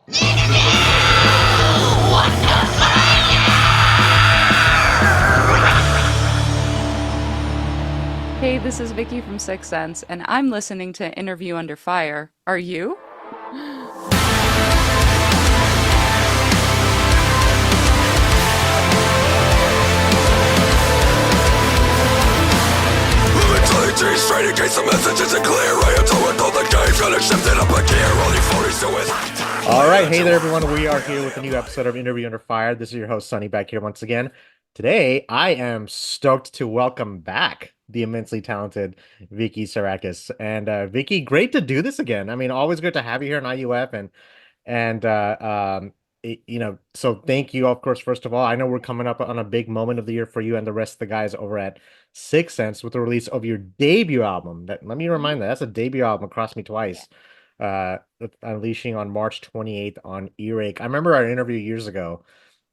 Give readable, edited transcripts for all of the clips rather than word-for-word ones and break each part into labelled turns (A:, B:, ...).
A: Hey, this is Vicky from Sicksense, and I'm listening to Interview Under Fire. Are you?
B: Straight in case the message isn't clear. I am told all the game's gonna shift it up a gear. Only 40s to it.
C: All right, hey there, everyone. We are here with a new episode of Interview Under Fire. This is your host, Sunny, back here once again. Today, I am stoked to welcome back the immensely talented Vicky Psarakis. And Vicky, great to do this again. I mean, always good to have you here on IUF, and so thank you, of course. First of all, I know we're coming up on a big moment of the year for you and the rest of the guys over at Sicksense with the release of your debut album. That let me remind that's a debut album. Across Me Twice. Unleashing on March 28th on Earache. I remember our interview years ago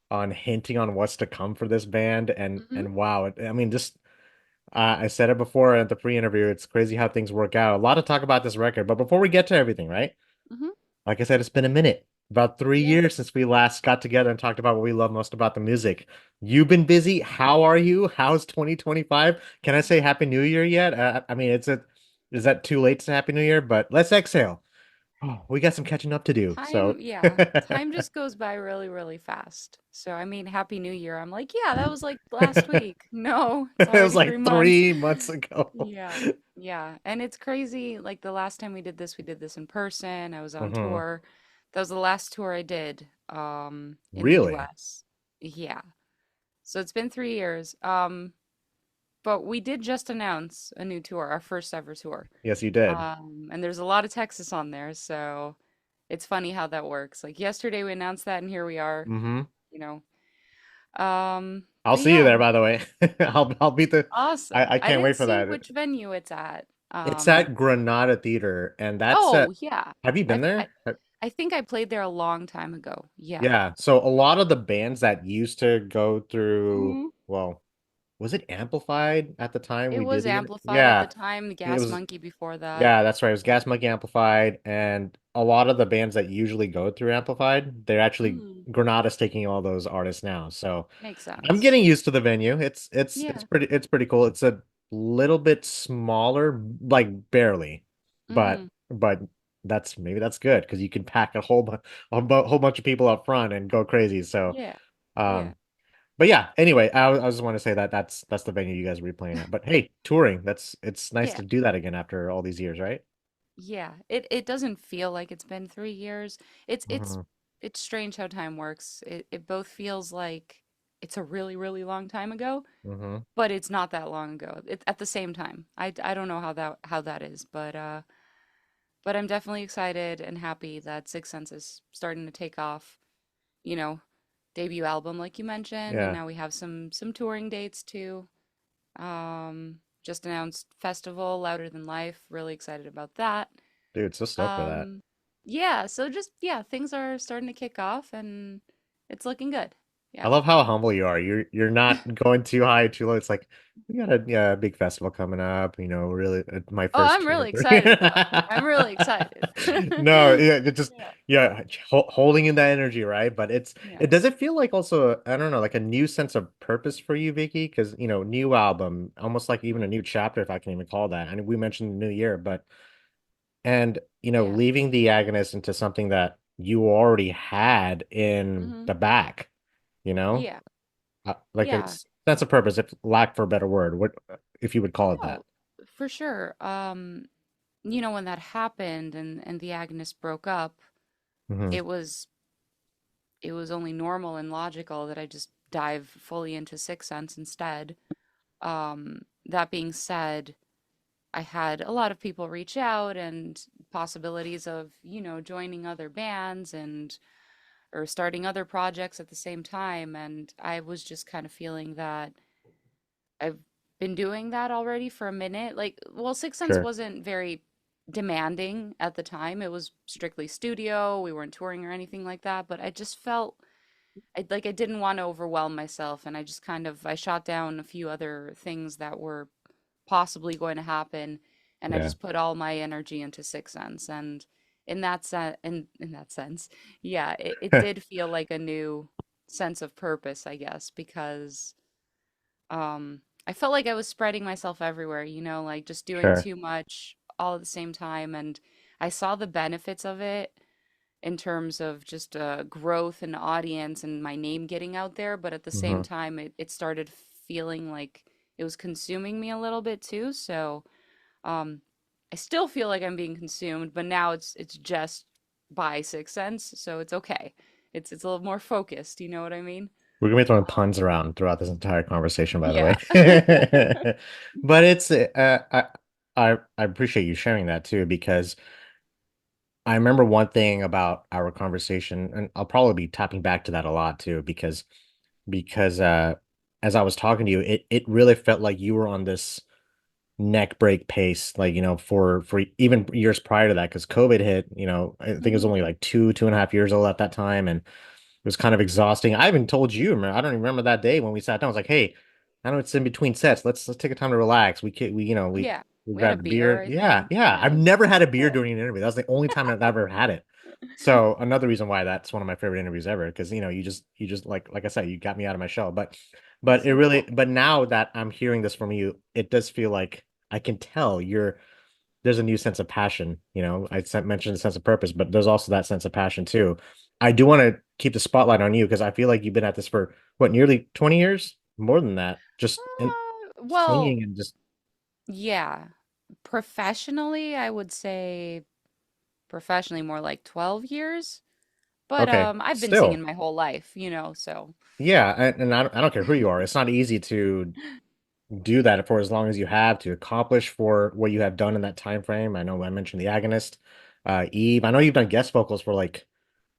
C: on hinting on what's to come for this band, and wow, I mean, just I said it before at the pre-interview. It's crazy how things work out. A lot to talk about this record, but before we get to everything, right?
A: Mm-hmm.
C: Like I said, it's been a minute, about 3 years since we last got together and talked about what we love most about the music. You've been busy. How are you? How's 2025? Can I say Happy New Year yet? I mean, is that too late to say Happy New Year? But let's exhale. Oh, we got some catching up to do. So
A: Time just goes by really, really fast. So, I mean, Happy New Year. I'm like, yeah, that was like last week. No, it's
C: it was
A: already
C: like
A: 3 months.
C: 3 months ago.
A: Yeah. And it's crazy. Like the last time we did this in person. I was on
C: Mhm.
A: tour. That was the last tour I did in the
C: Really?
A: US. Yeah. So it's been 3 years. But we did just announce a new tour, our first ever tour.
C: Yes, you did.
A: And there's a lot of Texas on there, so it's funny how that works. Like yesterday we announced that and here we are,
C: Hmm.
A: you know.
C: I'll
A: But
C: see you
A: yeah,
C: there, by the way. I'll be the.
A: awesome.
C: I
A: I
C: can't
A: didn't
C: wait for
A: see
C: that.
A: which venue it's at.
C: It's at Granada Theater, and that's
A: Oh yeah.
C: have you been
A: I've
C: there?
A: I think I played there a long time ago. Yeah.
C: Yeah. So a lot of the bands that used to go through,
A: hmm
C: well, was it Amplified at the time
A: It
C: we did
A: was
C: the?
A: amplified at the
C: Yeah,
A: time, the
C: it
A: Gas
C: was.
A: Monkey before that.
C: Yeah, that's right. It was Gas Monkey Amplified, and a lot of the bands that usually go through Amplified, they're actually
A: Mm,
C: Granada's taking all those artists now. So
A: makes
C: I'm
A: sense.
C: getting used to the venue. It's
A: Yeah.
C: pretty cool. It's a little bit smaller, like barely, but
A: hmm
C: but that's good because you can pack whole bunch of people up front and go crazy. So
A: Yeah. Yeah.
C: um, but yeah. Anyway, I just want to say that that's the venue you guys will be playing at. But hey, touring, it's nice
A: Yeah.
C: to do that again after all these years, right?
A: Yeah, it doesn't feel like it's been 3 years. It's it's
C: Hmm.
A: it's strange how time works. It both feels like it's a really, really long time ago,
C: Hmm.
A: but it's not that long ago. At the same time. I don't know how that is, but I'm definitely excited and happy that Six Sense is starting to take off, you know, debut album like you mentioned, and
C: Yeah,
A: now we have some touring dates too. Just announced festival Louder Than Life. Really excited about that.
C: dude, so stoked for that.
A: Um, yeah, so just yeah, things are starting to kick off and it's looking good.
C: I
A: Yeah.
C: love how humble you are. You're not going too high, too low. It's like we got a yeah, big festival coming up, really my
A: Oh,
C: first
A: I'm
C: tour.
A: really excited though. I'm really excited.
C: No, yeah, it just
A: Yeah.
C: yeah, holding in that energy, right? But
A: Yeah.
C: it does it feel like also, I don't know, like a new sense of purpose for you, Vicky? Because new album, almost like even a new chapter, if I can even call that. I mean, we mentioned the new year, but and
A: Yeah.
C: leaving the Agonist into something that you already had in
A: hmm
C: the back, you know?
A: Yeah.
C: Like a
A: Yeah.
C: sense of purpose, if lack for a better word, what if you would call it that?
A: No, for sure. When that happened and the agonist broke up,
C: Hmm.
A: it was it was only normal and logical that I just dive fully into Sixth Sense instead. That being said, I had a lot of people reach out and possibilities of, joining other bands and or starting other projects at the same time. And I was just kind of feeling that I've been doing that already for a minute. Like, well, Sixth Sense
C: Sure.
A: wasn't very demanding at the time. It was strictly studio. We weren't touring or anything like that, but I just felt I didn't want to overwhelm myself and I just I shot down a few other things that were possibly going to happen and I
C: Yeah.
A: just put all my energy into Sixth Sense and in that sense, yeah, it did feel like a new sense of purpose, I guess, because I felt like I was spreading myself everywhere, like just doing
C: Sure.
A: too much all at the same time. And I saw the benefits of it in terms of just growth and audience and my name getting out there. But at the same
C: Hmm.
A: time, it started feeling like it was consuming me a little bit too. So um, I still feel like I'm being consumed, but now it's just by Sixth Sense, so it's okay. It's a little more focused. You know what I mean?
C: We're gonna be throwing puns around throughout this entire conversation, by the
A: Yeah.
C: way. But it's I appreciate you sharing that too, because I remember one thing about our conversation, and I'll probably be tapping back to that a lot too, because as I was talking to you, it really felt like you were on this neck break pace, like for even years prior to that, because COVID hit. I think it was
A: Hmm.
C: only like 2.5 years old at that time, and it was kind of exhausting. I even told you, man, I don't even remember that day when we sat down. I was like, hey, I know it's in between sets. Let's take a time to relax.
A: Yeah.
C: We
A: We had a
C: grabbed a
A: beer,
C: beer.
A: I
C: Yeah,
A: think.
C: yeah.
A: Yeah, it
C: I've
A: was
C: never had a beer
A: cool.
C: during an interview. That was the only time I've ever had it. So another reason why that's one of my favorite interviews ever, because you just like I said, you got me out of my shell. But
A: That's
C: it
A: so
C: really
A: cool.
C: but now that I'm hearing this from you, it does feel like I can tell there's a new sense of passion. Mentioned the sense of purpose, but there's also that sense of passion too. I do want to keep the spotlight on you because I feel like you've been at this for what, nearly 20 years? More than that. Just in
A: Well,
C: singing and just
A: yeah. Professionally, I would say professionally more like 12 years, but
C: okay.
A: I've been singing
C: Still,
A: my whole life, so
C: yeah, and I don't care who you are. It's not easy to do that for as long as you have to accomplish for what you have done in that time frame. I know I mentioned the Agonist, Eve. I know you've done guest vocals for like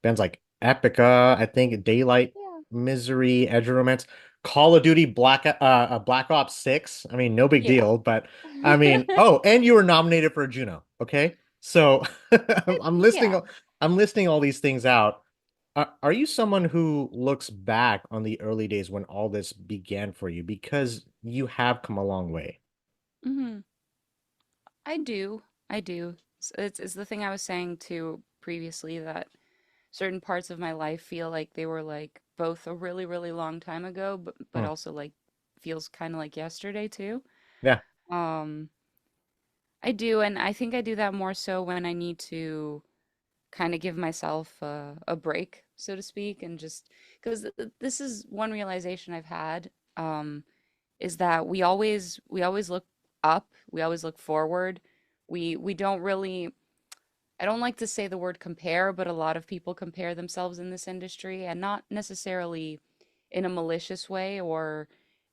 C: bands like Epica, I think Daylight,
A: yeah.
C: Misery, Edge of Romance, Call of Duty, Black Ops 6. I mean, no big
A: Yeah.
C: deal, but I mean, oh, and you were nominated for a Juno. Okay, so I'm listing
A: Yeah.
C: I'm listing all these things out. Are you someone who looks back on the early days when all this began for you because you have come a long way?
A: Hmm. I do. I do. It's the thing I was saying too previously that certain parts of my life feel like they were like both a really, really long time ago, but
C: Hmm.
A: also like feels kind of like yesterday too.
C: Yeah,
A: Um, I do, and I think I do that more so when I need to kind of give myself a break, so to speak, and just because this is one realization I've had, is that we always look up, we always look forward. We don't really, I don't like to say the word compare, but a lot of people compare themselves in this industry and not necessarily in a malicious way or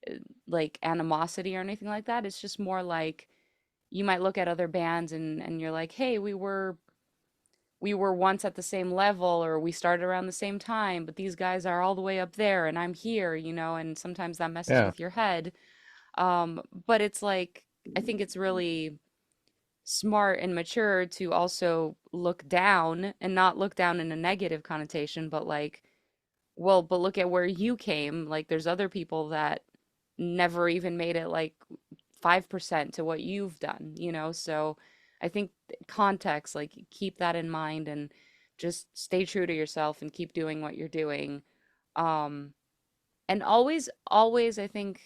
A: uh, like animosity or anything like that. It's just more like you might look at other bands and you're like, "Hey, we were once at the same level or we started around the same time, but these guys are all the way up there and I'm here," and sometimes that messes
C: yeah,
A: with your head. But it's like I think it's really smart and mature to also look down and not look down in a negative connotation, but like, well, but look at where you came. Like, there's other people that never even made it like 5% to what you've done. So I think context, like, keep that in mind and just stay true to yourself and keep doing what you're doing. Um, and always, I think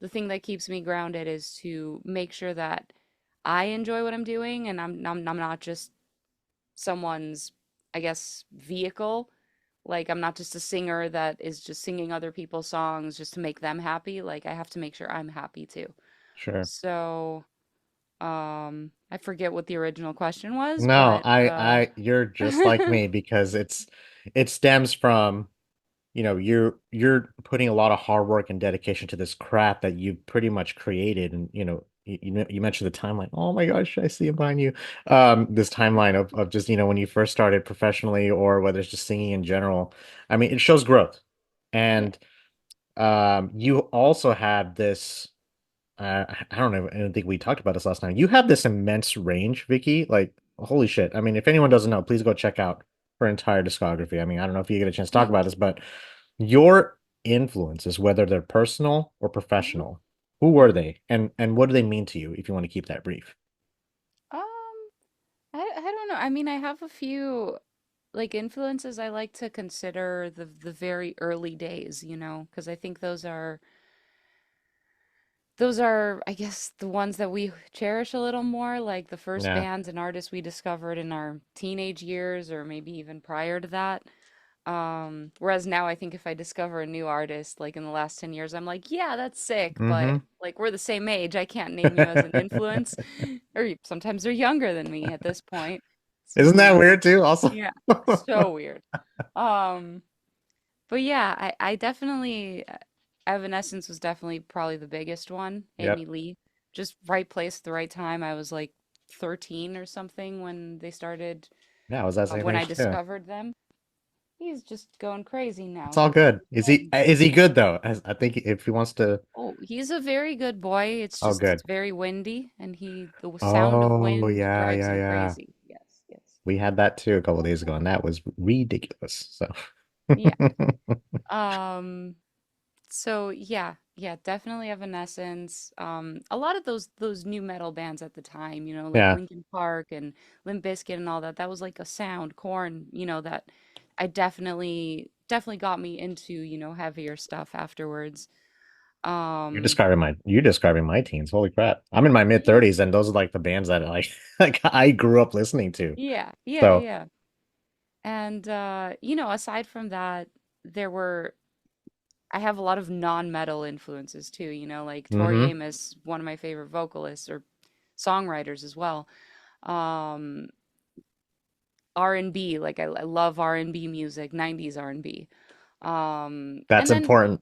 A: the thing that keeps me grounded is to make sure that I enjoy what I'm doing and I'm not just someone's, I guess, vehicle. Like I'm not just a singer that is just singing other people's songs just to make them happy. Like I have to make sure I'm happy too.
C: sure.
A: So, I forget what the original question was,
C: No,
A: but
C: you're just like me because it stems from, you're putting a lot of hard work and dedication to this craft that you've pretty much created. And, you mentioned the timeline. Oh my gosh, I see it behind you. This timeline of just, when you first started professionally or whether it's just singing in general. I mean, it shows growth.
A: yeah.
C: And you also have this. I don't know. I don't think we talked about this last time. You have this immense range, Vicky. Like, holy shit. I mean, if anyone doesn't know, please go check out her entire discography. I mean, I don't know if you get a chance to talk
A: Thank
C: about this, but your influences, whether they're personal or
A: you. Hmm.
C: professional, who were they, and what do they mean to you? If you want to keep that brief.
A: Um, I don't don't know. I mean, I have a few like influences I like to consider the very early days, because I think those are, I guess, the ones that we cherish a little more, like the first
C: Yeah.
A: bands and artists we discovered in our teenage years or maybe even prior to that. Whereas now I think if I discover a new artist like in the last 10 years, I'm like, yeah, that's sick,
C: Mm-hmm.
A: but like we're the same age. I can't name you as an influence. Or sometimes they're younger than me at this point. It's
C: Isn't that
A: weird.
C: weird too? Also.
A: Yeah, so weird. Um, but yeah, I definitely Evanescence was definitely probably the biggest one. Amy
C: Yep.
A: Lee, just right place at the right time. I was like 13 or something when they started,
C: Yeah, I was that same
A: when I
C: age too.
A: discovered them. He's just going crazy
C: It's
A: now.
C: all
A: He's
C: good. Is he good though? I think if he wants to.
A: Oh, he's a very good boy. It's
C: Oh,
A: just
C: good.
A: it's very windy, and the sound of
C: Oh
A: wind
C: yeah,
A: drives
C: yeah,
A: him
C: yeah.
A: crazy. Yes, yes.
C: We had that too a couple days ago, and that was ridiculous. So.
A: Yeah. Um, so yeah, definitely Evanescence. A lot of those new metal bands at the time, like
C: Yeah,
A: Linkin Park and Limp Bizkit and all that. That was like a sound, Corn, that I definitely got me into, heavier stuff afterwards. Um,
C: you're describing my teens. Holy crap! I'm in my mid
A: yeah,
C: 30s, and those are like the bands that like I grew up listening to.
A: yeah, yeah,
C: So.
A: yeah. And aside from that, there were I have a lot of non-metal influences too, like Tori
C: Mm-hmm.
A: Amos, one of my favorite vocalists or songwriters as well. Um, R&B, like I love R&B music, 90s R&B.
C: That's
A: And then
C: important.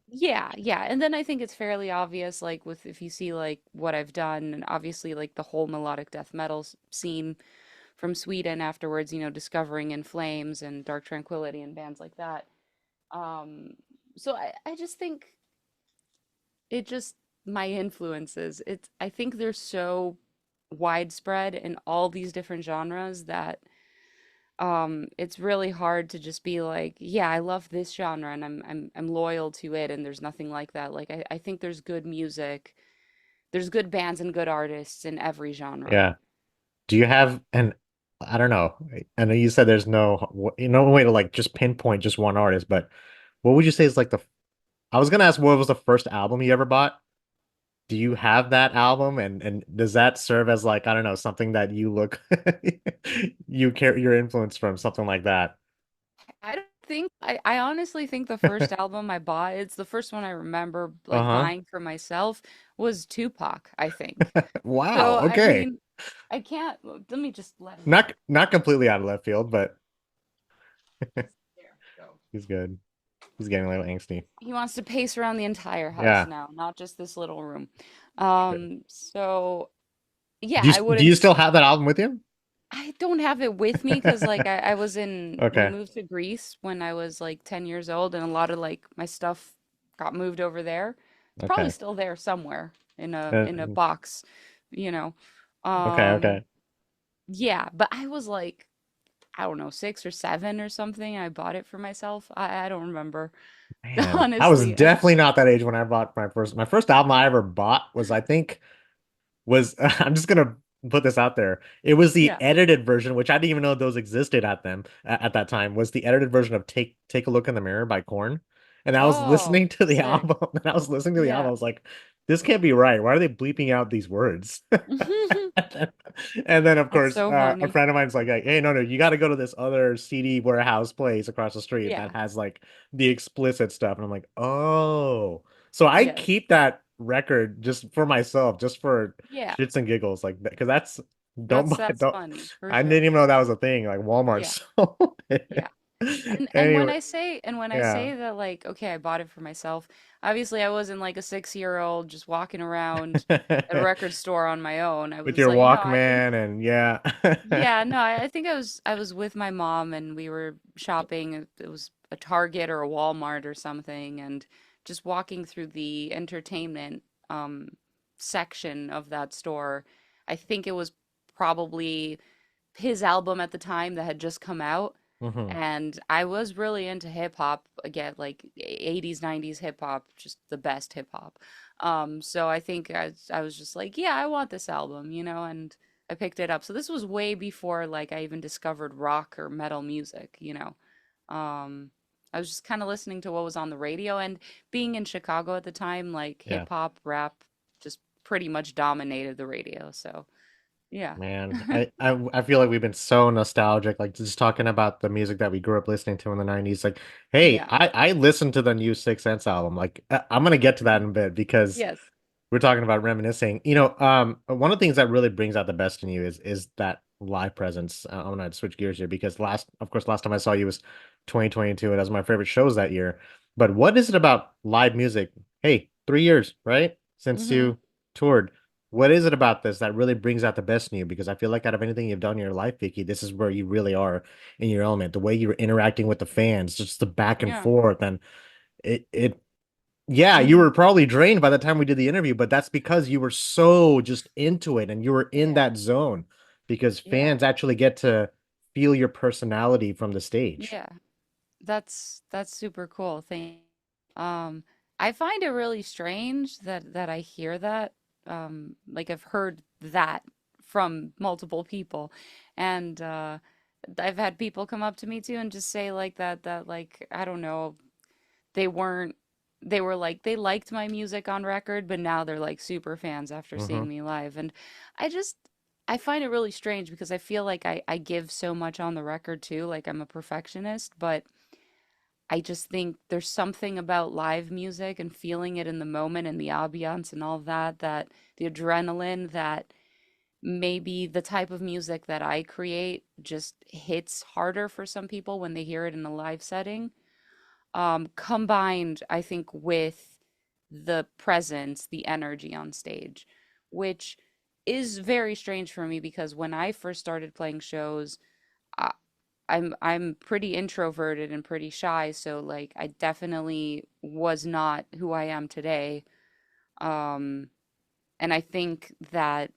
A: yeah, yeah. And then I think it's fairly obvious, like with if you see like what I've done, and obviously like the whole melodic death metal scene from Sweden afterwards, discovering In Flames and Dark Tranquillity and bands like that. Um, so I just think it just my influences. I think they're so widespread in all these different genres that it's really hard to just be like, yeah, I love this genre and I'm loyal to it and there's nothing like that. Like I think there's good music, there's good bands and good artists in every genre.
C: Yeah. Do you have an I don't know. I know you said there's no way to like just pinpoint just one artist, but what would you say is like the I was gonna ask what was the first album you ever bought? Do you have that album and does that serve as like I don't know something that you look you carry your influence from something like that?
A: I don't think I honestly think the first album I bought, it's the first one I remember like
C: Uh-huh.
A: buying for myself was Tupac, I think. So
C: Wow.
A: I
C: Okay.
A: mean, I can't let me just let him
C: Not completely out of left field, but
A: there go.
C: he's good. He's getting a little angsty.
A: He wants to pace around the entire house
C: Yeah.
A: now, not just this little room.
C: Good.
A: So yeah,
C: Do
A: I
C: you do you
A: wouldn't
C: still have that album with you?
A: I don't have it with me because like I was we
C: Okay.
A: moved to Greece when I was like 10 years old and a lot of like my stuff got moved over there. It's probably
C: Okay.
A: still there somewhere in a
C: Uh,
A: in a box, you know.
C: okay,
A: Um
C: okay.
A: yeah, but I was like I don't know, 6 or 7 or something. I bought it for myself. I don't remember.
C: Man, I was
A: Honestly.
C: definitely not that age when I bought my first album I ever bought was I think was I'm just gonna put this out there. It was the
A: Yeah.
C: edited version, which I didn't even know those existed at that time, was the edited version of Take a Look in the Mirror by Korn. And I was
A: Oh,
C: listening to the
A: sick.
C: album, and I was listening to the album. I
A: Yeah.
C: was like, this can't be right. Why are they bleeping out these words? And then, of
A: That's
C: course,
A: so
C: a
A: funny.
C: friend of mine's like, hey, no, you got to go to this other CD warehouse place across the street that
A: Yeah.
C: has like the explicit stuff. And I'm like, oh. So I
A: Yes.
C: keep that record just for myself, just for
A: Yeah.
C: shits and giggles, like because that's don't
A: That's
C: buy
A: that's
C: don't.
A: funny for
C: I didn't
A: sure.
C: even know that was a thing. Like Walmart
A: Yeah.
C: sold it.
A: Yeah. And when
C: Anyway,
A: I
C: yeah.
A: say that like okay, I bought it for myself. Obviously, I wasn't like a 6-year-old just walking around a record store on my own. I
C: With
A: was
C: your
A: like, no, I think
C: Walkman and yeah.
A: yeah, no, I think I was with my mom and we were shopping. It was a Target or a Walmart or something, and just walking through the entertainment section of that store. I think it was probably his album at the time that had just come out.
C: hmm
A: And I was really into hip hop again, like 80s, 90s hip hop, just the best hip hop. So I think I was just like, yeah, I want this album, and I picked it up. So this was way before like I even discovered rock or metal music, you know. Um, I was just kind of listening to what was on the radio, and being in Chicago at the time, like
C: Yeah.
A: hip hop, rap just pretty much dominated the radio. So, yeah.
C: Man, I feel like we've been so nostalgic, like just talking about the music that we grew up listening to in the 90s. Like, hey,
A: Yeah.
C: I listened to the new Six Sense album. Like, I'm gonna get to that in a bit because
A: Yes.
C: we're talking about reminiscing. One of the things that really brings out the best in you is that live presence. I'm gonna switch gears here because of course, last time I saw you was 2022, and that was my favorite shows that year. But what is it about live music? Hey, 3 years, right? Since
A: Hmm.
C: you toured. What is it about this that really brings out the best in you? Because I feel like out of anything you've done in your life, Vicky, this is where you really are in your element. The way you're interacting with the fans, just the back and
A: Yeah.
C: forth, and it yeah, you
A: Hmm.
C: were probably drained by the time we did the interview, but that's because you were so just into it and you were in
A: Yeah.
C: that zone because
A: Yeah.
C: fans actually get to feel your personality from the stage.
A: Yeah. That's super cool. Thank. Um, I find it really strange that I hear that. Like I've heard that from multiple people, and I've had people come up to me too and just say like that like I don't know, they weren't they were like they liked my music on record, but now they're like super fans after
C: Hmm.
A: seeing me live. And I just I find it really strange because I feel like I give so much on the record too, like I'm a perfectionist, but I just think there's something about live music and feeling it in the moment and the ambiance and all that, that the adrenaline, that maybe the type of music that I create just hits harder for some people when they hear it in a live setting. Combined, I think, with the presence, the energy on stage, which is very strange for me because when I first started playing shows, I, I'm pretty introverted and pretty shy, so like I definitely was not who I am today. Um, and I think that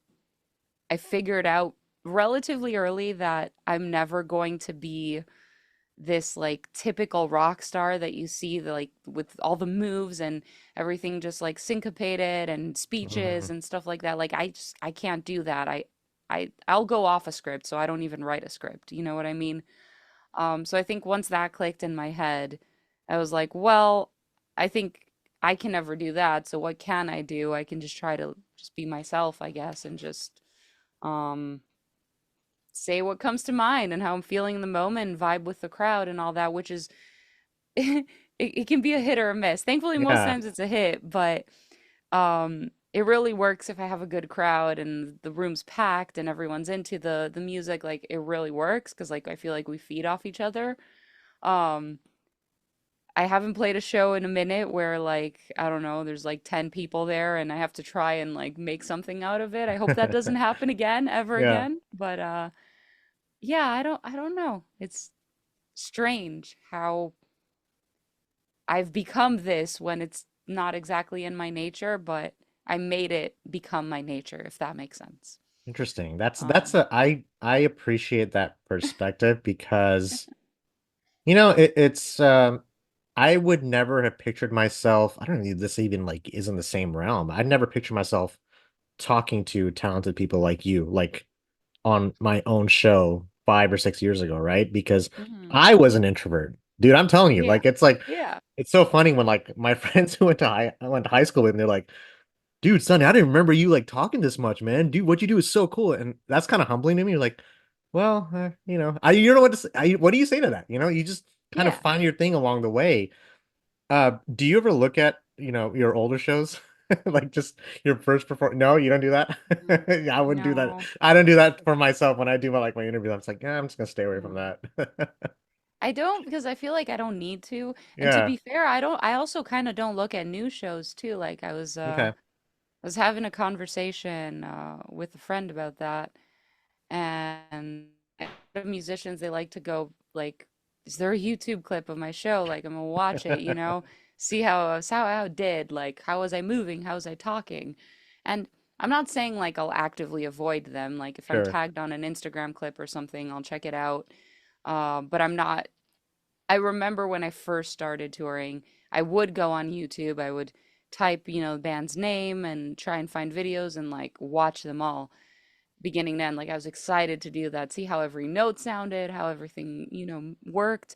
A: I figured out relatively early that I'm never going to be this like typical rock star that you see like with all the moves and everything just like syncopated and speeches
C: Hmm.
A: and stuff like that. Like I can't do that. I'll go off a script, so I don't even write a script. You know what I mean? So I think once that clicked in my head, I was like, well, I think I can never do that. So what can I do? I can just try to just be myself, I guess, and just um say what comes to mind and how I'm feeling in the moment and vibe with the crowd and all that, which is it can be a hit or a miss. Thankfully, most
C: Yeah.
A: times it's a hit, but it really works if I have a good crowd and the room's packed and everyone's into the music. Like it really works because like I feel like we feed off each other. Um, I haven't played a show in a minute where like I don't know, there's like 10 people there and I have to try and like make something out of it. I hope that doesn't happen again ever
C: Yeah.
A: again. But yeah, I don't know. It's strange how I've become this when it's not exactly in my nature, but I made it become my nature, if that makes sense.
C: Interesting. That's
A: Um,
C: a I appreciate that perspective because it's I would never have pictured myself. I don't know if this even like is in the same realm. I'd never picture myself talking to talented people like you, like on my own show 5 or 6 years ago, right? Because
A: mhm.
C: I was an introvert. Dude, I'm telling you,
A: Yeah.
C: like
A: Yeah.
C: it's so funny when like my friends who I went to high school with and they're like, dude, Sonny, I didn't remember you like talking this much, man. Dude, what you do is so cool. And that's kind of humbling to me. You're like, well, you don't know what to say. What do you say to that? You just kind of
A: Yeah.
C: find your thing along the way. Do you ever look at, your older shows? Like just your first perform? No, you don't do that.
A: Mm.
C: Yeah, I wouldn't do that.
A: No.
C: I don't do that for myself when I do my interview. I'm just like, yeah, I'm just gonna stay away from
A: Mm.
C: that.
A: I don't because I feel like I don't need to. And to
C: Yeah.
A: be fair, I also kind of don't look at new shows too. Like
C: Okay.
A: I was having a conversation with a friend about that, and a lot of musicians they like to go like, is there a YouTube clip of my show? Like I'm gonna watch it, see how it did, like how was I moving, how was I talking, and I'm not saying like I'll actively avoid them. Like if I'm
C: Sure.
A: tagged on an Instagram clip or something, I'll check it out. But I'm not. I remember when I first started touring, I would go on YouTube. I would type, the band's name and try and find videos and like watch them all. beginning to end. Like I was excited to do that, see how every note sounded, how everything, worked.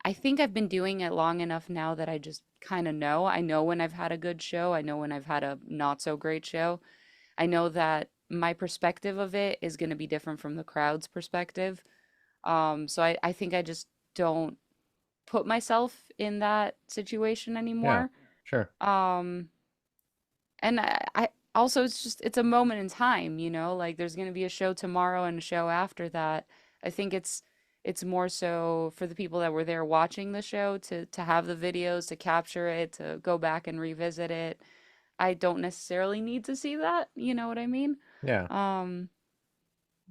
A: I think I've been doing it long enough now that I just kind of know. I know when I've had a good show. I know when I've had a not so great show. I know that my perspective of it is going to be different from the crowd's perspective. So I think I just don't put myself in that situation
C: Yeah,
A: anymore.
C: sure.
A: Um, and I also it's a moment in time, like there's going to be a show tomorrow and a show after that. I think it's more so for the people that were there watching the show to have the videos, to capture it, to go back and revisit it. I don't necessarily need to see that, you know what I mean?
C: Yeah,
A: Um,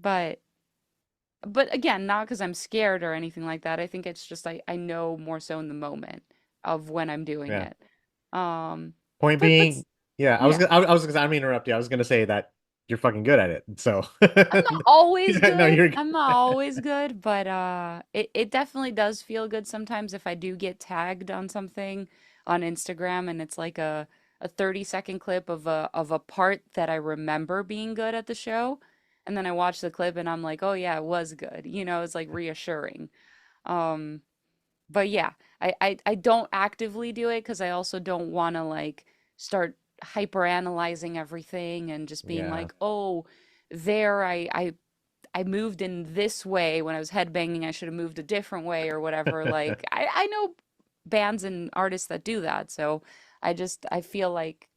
A: but but again, not because I'm scared or anything like that. I think it's just I know more so in the moment of when I'm doing
C: yeah.
A: it. Um,
C: Point
A: but
C: being, yeah, I was
A: yeah.
C: gonna, I was gonna, I'm gonna interrupt you. I was gonna say that you're fucking good at it. So,
A: I'm not always
C: yeah, no,
A: good.
C: you're good.
A: I'm not always good, but it definitely does feel good sometimes if I do get tagged on something on Instagram and it's like a 30-second clip of a part that I remember being good at the show, and then I watch the clip and I'm like, "Oh yeah, it was good." It's like reassuring. Um but yeah, I don't actively do it because I also don't want to like start hyper analyzing everything and just being
C: Yeah.
A: like, oh, there I moved in this way when I was headbanging. I should have moved a different way or whatever. Like I know bands and artists that do that, so I feel like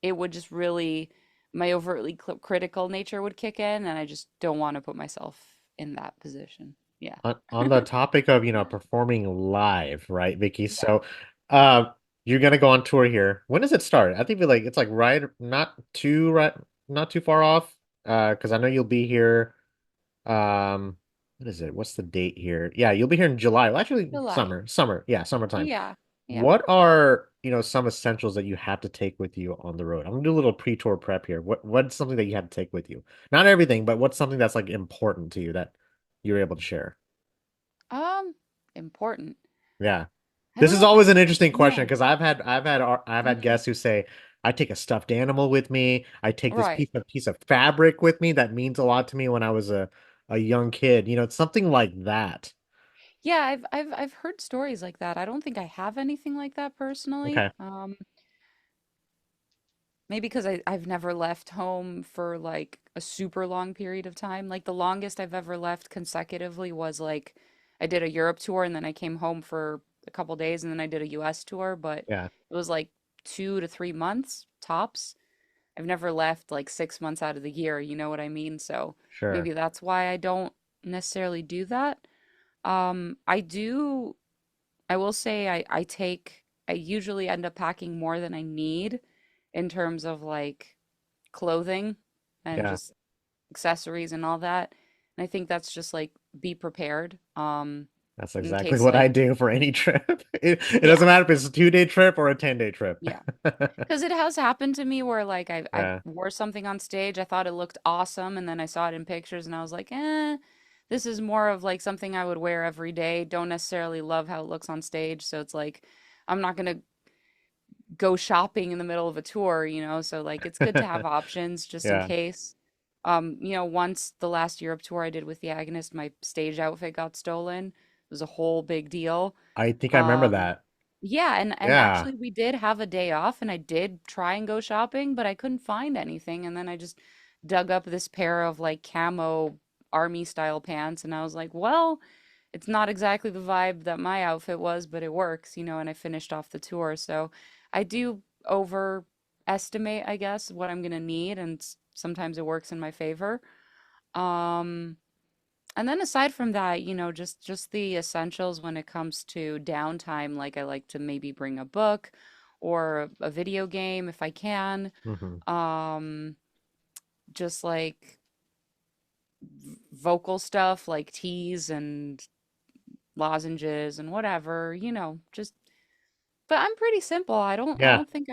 A: it would just really my overtly critical nature would kick in, and I just don't want to put myself in that position. Yeah.
C: On the topic of, performing live, right, Vicky?
A: Yeah.
C: So, uh, you're gonna go on tour here. When does it start? I think it's like not too far off. Because I know you'll be here. What is it? What's the date here? Yeah, you'll be here in July. Well, actually,
A: July.
C: summer. Yeah, summertime.
A: Yeah. Yeah.
C: What are, some essentials that you have to take with you on the road? I'm gonna do a little pre-tour prep here. What's something that you have to take with you? Not everything, but what's something that's like important to you that you're able to share?
A: Um, important.
C: Yeah.
A: I
C: This
A: don't
C: is
A: know if
C: always
A: it's
C: an interesting question
A: yeah.
C: because I've had
A: Hmm.
C: guests who say, I take a stuffed animal with me. I take this
A: Right.
C: piece of fabric with me that means a lot to me when I was a young kid. It's something like that.
A: Yeah, I've heard stories like that. I don't think I have anything like that personally.
C: Okay.
A: Maybe because I've never left home for like a super long period of time. Like the longest I've ever left consecutively was like I did a Europe tour and then I came home for a couple days and then I did a US tour, but
C: Yeah,
A: it was like 2 to 3 months tops. I've never left like 6 months out of the year, you know what I mean? So
C: sure.
A: maybe that's why I don't necessarily do that. I do, I will say I usually end up packing more than I need in terms of like clothing and
C: Yeah.
A: just accessories and all that. And I think that's just like be prepared.
C: That's
A: In
C: exactly
A: case
C: what I
A: like,
C: do for any trip. It
A: yeah,
C: doesn't matter if it's a 2-day trip or a 10-day trip.
A: yeah. Because it has happened to me where like I
C: Yeah,
A: wore something on stage, I thought it looked awesome, and then I saw it in pictures and I was like, this is more of like something I would wear every day. Don't necessarily love how it looks on stage. So it's like I'm not gonna go shopping in the middle of a tour. So like it's good to have options just in
C: yeah.
A: case. Once the last Europe tour I did with the Agonist, my stage outfit got stolen. It was a whole big deal.
C: I think I remember
A: Um,
C: that.
A: yeah, and
C: Yeah,
A: actually we did have a day off and I did try and go shopping, but I couldn't find anything. And then I just dug up this pair of like camo army style pants and I was like, well, it's not exactly the vibe that my outfit was, but it works, and I finished off the tour. So I do overestimate, I guess, what I'm gonna need, and sometimes it works in my favor. Um, and then aside from that, just the essentials when it comes to downtime, like I like to maybe bring a book or a video game if I can.
C: hmm,
A: Um, just like vocal stuff like teas and lozenges and whatever, just but I'm pretty simple. I
C: yeah.
A: don't think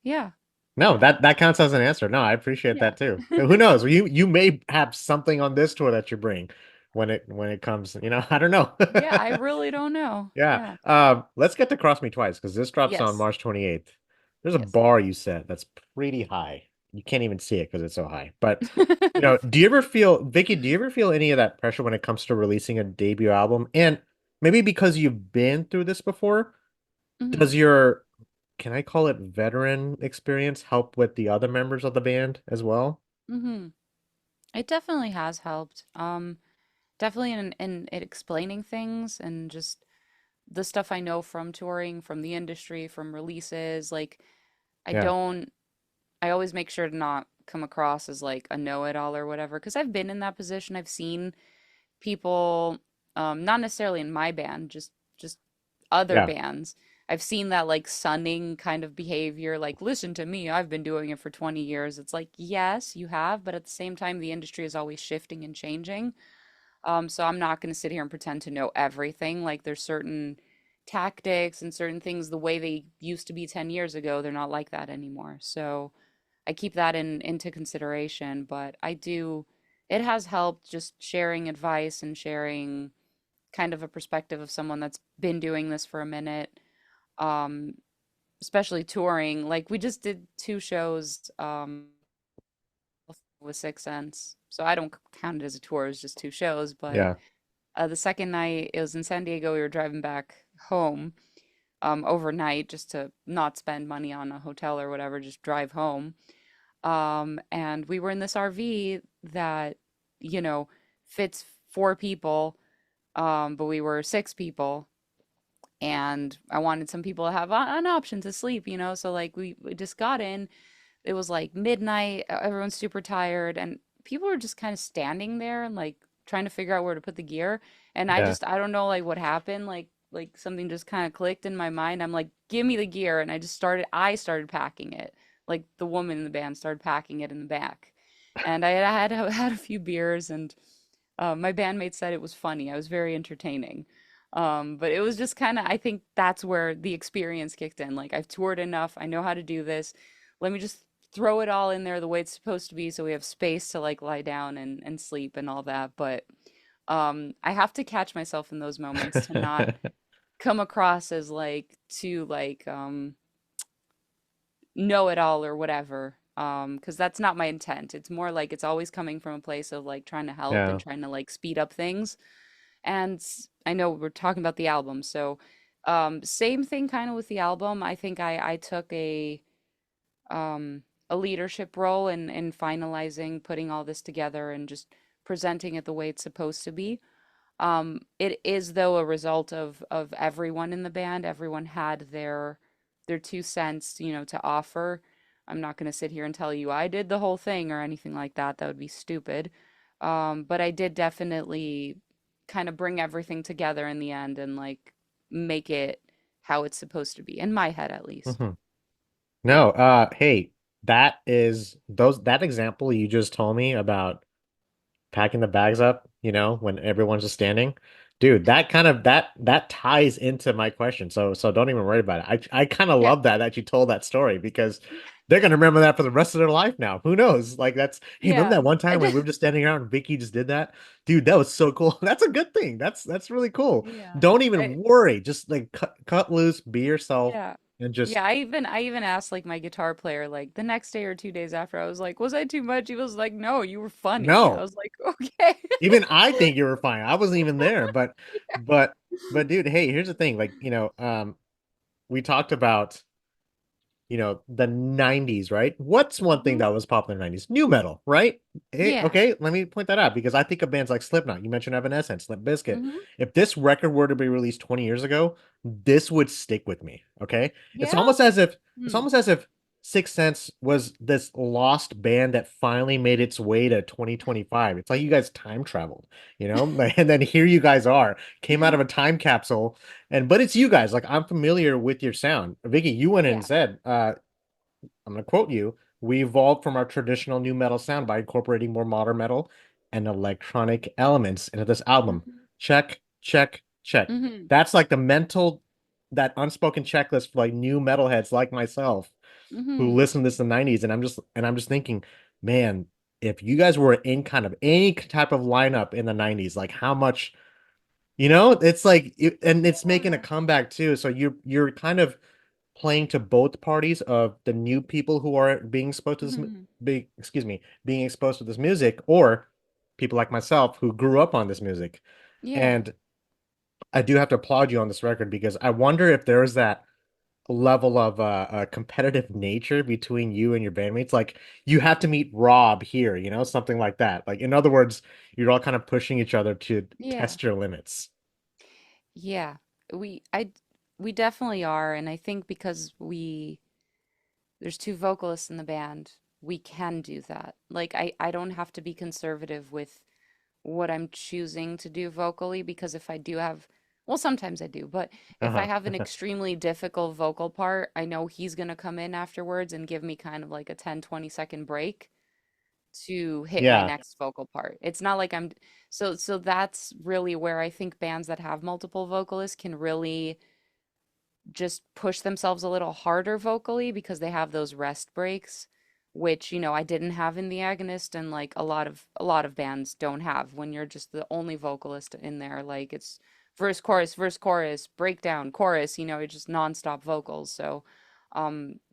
A: yeah.
C: No, that counts as an answer. No, I appreciate
A: Yeah.
C: that too. Who knows? You may have something on this tour that you bring when it comes. I don't know.
A: Yeah, I really don't know.
C: Yeah.
A: Yeah.
C: Let's get to Cross Me Twice because this drops on
A: Yes.
C: March 28th. There's a
A: Yes.
C: bar you set that's pretty high. you can't even see it because it's so high. But do you ever feel, Vicky, do you ever feel any of that pressure when it comes to releasing a debut album? And maybe because you've been through this before,
A: Hmm.
C: does your, can I call it veteran experience help with the other members of the band as well?
A: Hmm. It definitely has helped. Definitely in explaining things and just the stuff I know from touring, from the industry, from releases. Like, I
C: Yeah.
A: don't, I always make sure to not come across as like a know-it-all or whatever, because I've been in that position. I've seen people, not necessarily in my band, just other
C: Yeah.
A: bands. I've seen that like sunning kind of behavior, like, listen to me, I've been doing it for 20 years. It's like, yes, you have, but at the same time, the industry is always shifting and changing. So I'm not going to sit here and pretend to know everything. Like, there's certain tactics and certain things the way they used to be 10 years ago, they're not like that anymore. So I keep that in into consideration, but I do, it has helped just sharing advice and sharing kind of a perspective of someone that's been doing this for a minute. Um, Especially touring. Like, we just did two shows with Sicksense. So I don't count it as a tour, it was just two shows, but
C: Yeah.
A: the second night it was in San Diego. We were driving back home overnight just to not spend money on a hotel or whatever, just drive home. And we were in this RV that, you know, fits four people, but we were six people. And I wanted some people to have an option to sleep, you know? So, like, we just got in. It was like midnight, everyone's super tired, and people were just kind of standing there and like trying to figure out where to put the gear. And
C: Yeah.
A: I don't know like what happened, like something just kind of clicked in my mind. I'm like, give me the gear, and I started packing it. Like, the woman in the band started packing it in the back. And had a few beers, and my bandmate said it was funny. I was very entertaining. But it was just kind of, I think that's where the experience kicked in. Like, I've toured enough. I know how to do this. Let me just throw it all in there the way it's supposed to be so we have space to like lie down and sleep and all that. But I have to catch myself in those moments to not come across as like too like know it all or whatever. Because that's not my intent. It's more like it's always coming from a place of like trying to help and
C: Yeah.
A: trying to like speed up things. And I know we're talking about the album, so same thing kind of with the album. I think I took a leadership role in finalizing, putting all this together and just presenting it the way it's supposed to be. It is though a result of everyone in the band. Everyone had their 2 cents, you know, to offer. I'm not going to sit here and tell you I did the whole thing or anything like that. That would be stupid. But I did definitely kind of bring everything together in the end and like make it how it's supposed to be, in my head at least.
C: Mhm. No, hey, that example you just told me about packing the bags up, when everyone's just standing. Dude, that kind of that ties into my question. So don't even worry about it. I kind of
A: Yeah.
C: love that you told that story because they're gonna remember that for the rest of their life now. Who knows? Like hey, remember
A: Yeah.
C: that one time when we were just standing around and Vicky just did that? Dude, that was so cool. That's a good thing. That's really cool.
A: Yeah.
C: Don't even
A: I,
C: worry. Just like cut loose, be yourself,
A: yeah.
C: and just
A: Yeah, I even asked like my guitar player like the next day or 2 days after. I was like, "Was I too much?" He was like, "No, you were funny." I
C: no.
A: was like, "Okay."
C: Even I think you were fine. I wasn't even there, but but dude, hey, here's the thing. Like, we talked about the 90s, right? What's one thing
A: Hmm.
C: that was popular in the 90s? New metal, right? Hey,
A: Yeah.
C: okay, let me point that out because I think of bands like Slipknot. You mentioned Evanescence, Limp Bizkit.
A: Hmm.
C: If this record were to be released 20 years ago, this would stick with me. Okay. It's
A: Yeah.
C: almost as if it's
A: Hmm.
C: almost as if Sixth Sense was this lost band that finally made its way to 2025. It's like you guys time traveled, and then here you guys are, came out of a time capsule, but it's you guys. Like I'm familiar with your sound. Vicky, you went in and
A: Yeah.
C: said, I'm going to quote you. We evolved from our traditional new metal sound by incorporating more modern metal and electronic elements into this album.
A: Hmm.
C: Check, check, check.
A: Hmm.
C: That's like that unspoken checklist for like new metalheads like myself who
A: Hmm.
C: listen to this in the 90s. And I'm just thinking, man, if you guys were in kind of any type of lineup in the 90s, like how much, it's like, and it's making a
A: Yeah.
C: comeback too. So you're kind of playing to both parties of the new people who are being exposed to this,
A: Mhm.
C: excuse me, being exposed to this music, or people like myself who grew up on this music.
A: Yeah.
C: And I do have to applaud you on this record because I wonder if there's that level of competitive nature between you and your bandmates. Like you have to meet Rob here, something like that. Like in other words, you're all kind of pushing each other to
A: Yeah.
C: test your limits.
A: Yeah. We I we definitely are, and I think because there's two vocalists in the band, we can do that. Like I don't have to be conservative with what I'm choosing to do vocally because if I do have, well, sometimes I do, but if I
C: Uh-huh.
A: have an extremely difficult vocal part, I know he's going to come in afterwards and give me kind of like a 10-20 second break to hit my
C: Yeah.
A: next vocal part. It's not like so that's really where I think bands that have multiple vocalists can really just push themselves a little harder vocally because they have those rest breaks, which, I didn't have in the Agonist and like a lot of bands don't have when you're just the only vocalist in there. Like it's verse, chorus, breakdown, chorus, it's just nonstop vocals. So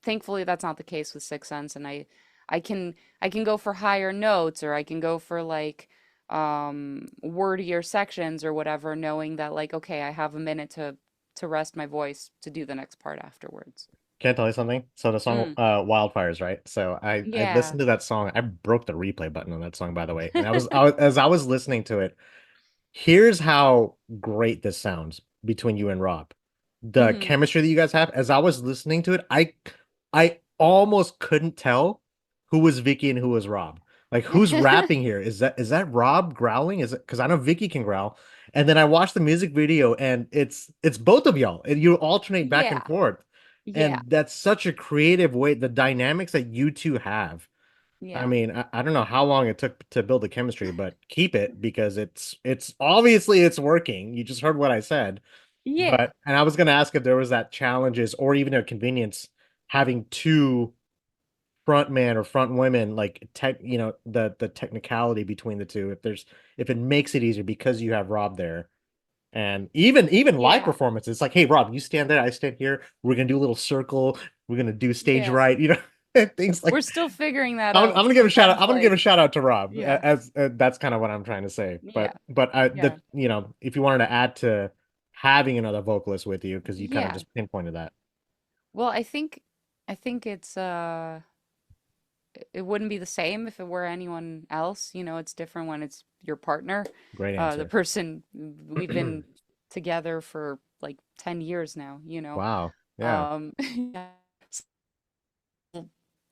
A: thankfully that's not the case with Sicksense, and I can I can go for higher notes, or I can go for like wordier sections or whatever, knowing that like okay, I have a minute to rest my voice to do the next part afterwards.
C: Can I tell you something? So the song
A: Mm,
C: Wildfires, right? So I
A: yeah.
C: listened to that song. I broke the replay button on that song, by the way. And as I was listening to it, here's how great this sounds between you and Rob. The
A: Hmm.
C: chemistry that you guys have, as I was listening to it, I almost couldn't tell who was Vicky and who was Rob. Like who's rapping here? Is that Rob growling? Is it because I know Vicky can growl? And then I watched the music video and it's both of y'all. And you alternate back
A: Yeah.
C: and forth.
A: Yeah.
C: And that's such a creative way, the dynamics that you two have. I
A: Yeah.
C: mean, I don't know how long it took to build the chemistry, but keep it because it's obviously it's working. You just heard what I said.
A: Yeah.
C: And I was gonna ask if there was that challenges or even a convenience having two front man or front women, like the technicality between the two, if it makes it easier because you have Rob there. And even live
A: Yeah.
C: performances, it's like, hey Rob, you stand there, I stand here, we're gonna do a little circle, we're gonna do stage
A: Yeah.
C: right, things
A: We're
C: like
A: still figuring that
C: I'm
A: out.
C: gonna give a shout out.
A: Sometimes
C: I'm gonna give a
A: like
C: shout out to Rob
A: yeah.
C: as that's kind of what I'm trying to say.
A: Yeah.
C: But
A: Yeah.
C: if you wanted to add to having another vocalist with you because you kind of
A: Yeah.
C: just pinpointed that.
A: Well, I think it wouldn't be the same if it were anyone else. It's different when it's your partner,
C: Great
A: the
C: answer.
A: person we've been together for like 10 years now.
C: Wow. Yeah.
A: Yeah,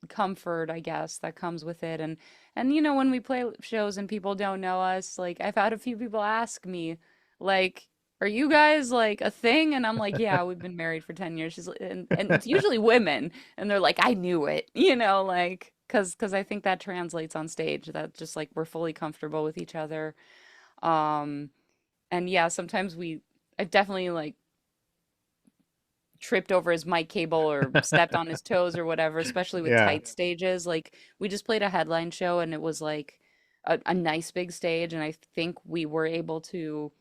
A: comfort, I guess, that comes with it. And when we play shows and people don't know us, like I've had a few people ask me, like, are you guys like a thing? And I'm like, yeah, we've been married for 10 years. And it's usually women, and they're like, I knew it, like because I think that translates on stage, that just like we're fully comfortable with each other. Um, and yeah, sometimes I've definitely like tripped over his mic cable or stepped on his toes or whatever, especially with
C: Yeah.
A: tight stages. Like we just played a headline show and it was like a nice big stage, and I think we were able to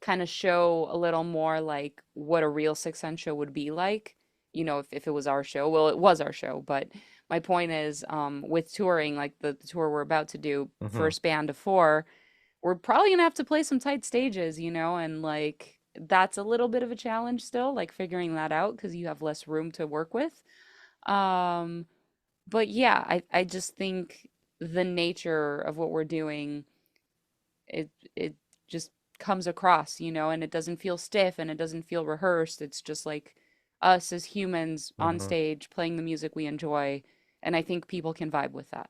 A: kind of show a little more like what a real Six Sense show would be like, if it was our show. Well, it was our show, but my point is, with touring, like the tour we're about to do,
C: Hmm.
A: first band of four, we're probably gonna have to play some tight stages, and like that's a little bit of a challenge still, like figuring that out because you have less room to work with. Um, but yeah, I just think the nature of what we're doing, it just comes across, and it doesn't feel stiff and it doesn't feel rehearsed. It's just like us as humans on
C: Hmm.
A: stage playing the music we enjoy, and I think people can vibe with that.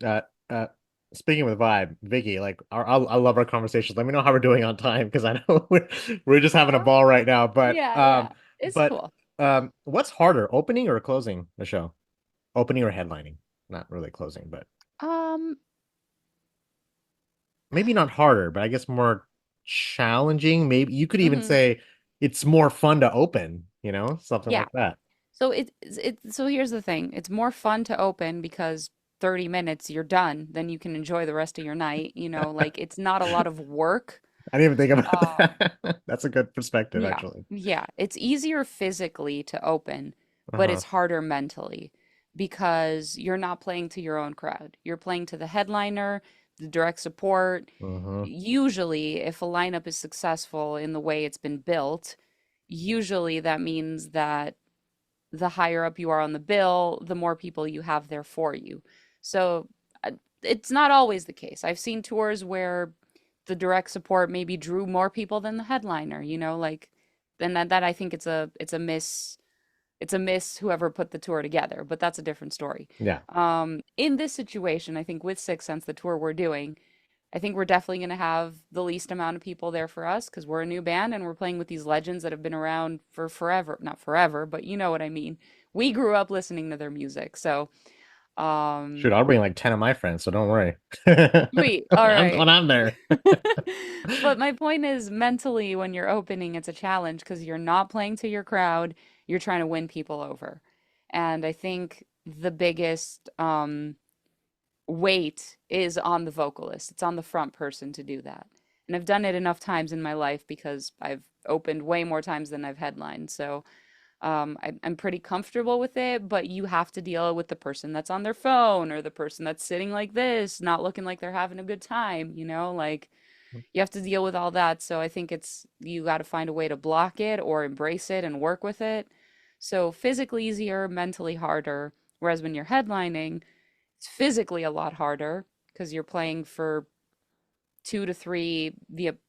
C: Uh, uh, Speaking with vibe, Vicky, like I love our conversations. Let me know how we're doing on time because I know we're just having a
A: Oh,
C: ball right now.
A: yeah, yeah. It's
C: But
A: cool.
C: what's harder, opening or closing the show? Opening or headlining? Not really closing, but
A: Um,
C: maybe not harder, but I guess more challenging. Maybe you could even
A: mhm.
C: say it's more fun to open, something
A: Yeah.
C: like that.
A: So here's the thing. It's more fun to open because 30 minutes you're done, then you can enjoy the rest of your night, like it's not a lot of work.
C: I didn't even think about
A: Um,
C: that. That's a good perspective,
A: yeah,
C: actually.
A: yeah. It's easier physically to open, but
C: Uh-huh.
A: it's harder mentally because you're not playing to your own crowd. You're playing to the headliner, the direct support.
C: Uh-huh.
A: Usually, if a lineup is successful in the way it's been built, usually that means that the higher up you are on the bill, the more people you have there for you. So uh, it's not always the case. I've seen tours where the direct support maybe drew more people than the headliner, like then that I think it's a miss whoever put the tour together, but that's a different story.
C: Yeah.
A: In this situation, I think with Sicksense, the tour we're doing, I think we're definitely going to have the least amount of people there for us because we're a new band and we're playing with these legends that have been around for forever. Not forever, but you know what I mean. We grew up listening to their music. So,
C: Shoot,
A: um,
C: I'll bring like 10 of my friends, so don't worry.
A: sweet. All right.
C: When I'm there.
A: But my point is mentally, when you're opening, it's a challenge because you're not playing to your crowd. You're trying to win people over. And I think the biggest weight is on the vocalist. It's on the front person to do that. And I've done it enough times in my life because I've opened way more times than I've headlined. So I'm pretty comfortable with it, but you have to deal with the person that's on their phone or the person that's sitting like this, not looking like they're having a good time, like you have to deal with all that. So I think you got to find a way to block it or embrace it and work with it. So physically easier, mentally harder. Whereas when you're headlining, it's physically a lot harder because you're playing for 2 to 3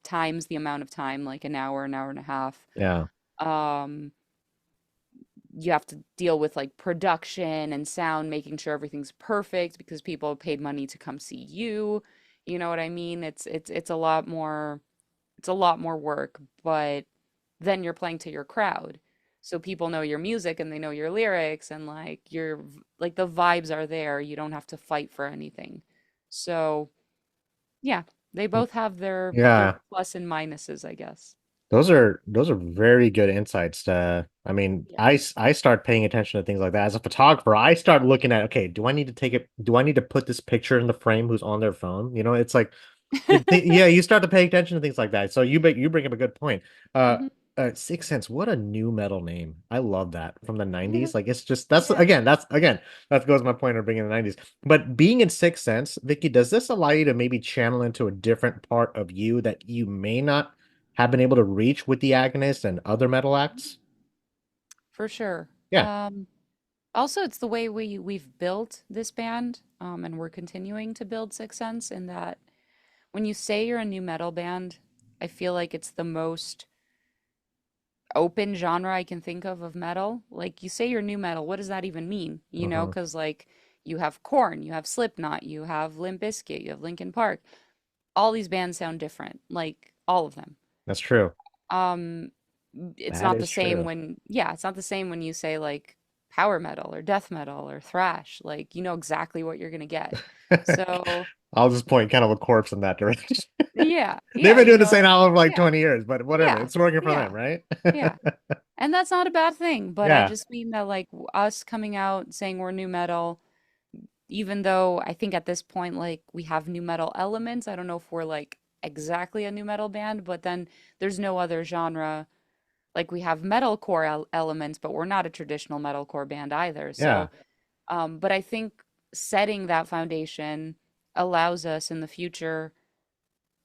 A: times the amount of time, like an hour and a half.
C: Yeah.
A: Um, you have to deal with like production and sound, making sure everything's perfect because people paid money to come see you. You know what I mean? It's a lot more work, but then you're playing to your crowd. So people know your music and they know your lyrics and like the vibes are there. You don't have to fight for anything. So, yeah, they both have their
C: Yeah.
A: plus and minuses, I guess.
C: Those are very good insights to I mean,
A: Yeah.
C: I start paying attention to things like that. As a photographer, I start looking at, okay, do I need to put this picture in the frame who's on their phone? It's like yeah, you start to pay attention to things like that. So you bring up a good point. Uh,
A: Hmm.
C: Sixth Sense, what a new metal name. I love that from the 90s. Like it's just
A: Yeah.
C: that's again that goes my point of bringing the 90s. But being in Sixth Sense, Vicky, does this allow you to maybe channel into a different part of you that you may not have been able to reach with the Agonist and other metal acts?
A: For sure.
C: Yeah.
A: Also, it's the way we've built this band, and we're continuing to build Six Sense in that when you say you're a new metal band, I feel like it's the most open genre I can think of metal. Like you say you're new metal, what does that even mean?
C: Uh-huh.
A: Because like you have Korn, you have Slipknot, you have Limp Bizkit, you have Linkin Park. All these bands sound different, like all of them.
C: That's true.
A: Um, it's
C: That
A: not the
C: is
A: same
C: true.
A: when, yeah, it's not the same when you say like power metal or death metal or thrash. Like you know exactly what you're gonna get. So
C: I'll just point kind of a corpse in that direction.
A: yeah,
C: They've
A: yeah,
C: been doing the same album for like
A: yeah,
C: 20 years, but whatever.
A: yeah,
C: It's working for them,
A: yeah,
C: right?
A: yeah. And that's not a bad thing, but I
C: Yeah.
A: just mean that like us coming out saying we're new metal, even though I think at this point like we have new metal elements, I don't know if we're like exactly a new metal band, but then there's no other genre. Like we have metalcore elements, but we're not a traditional metalcore band either.
C: Yeah.
A: So, but I think setting that foundation allows us in the future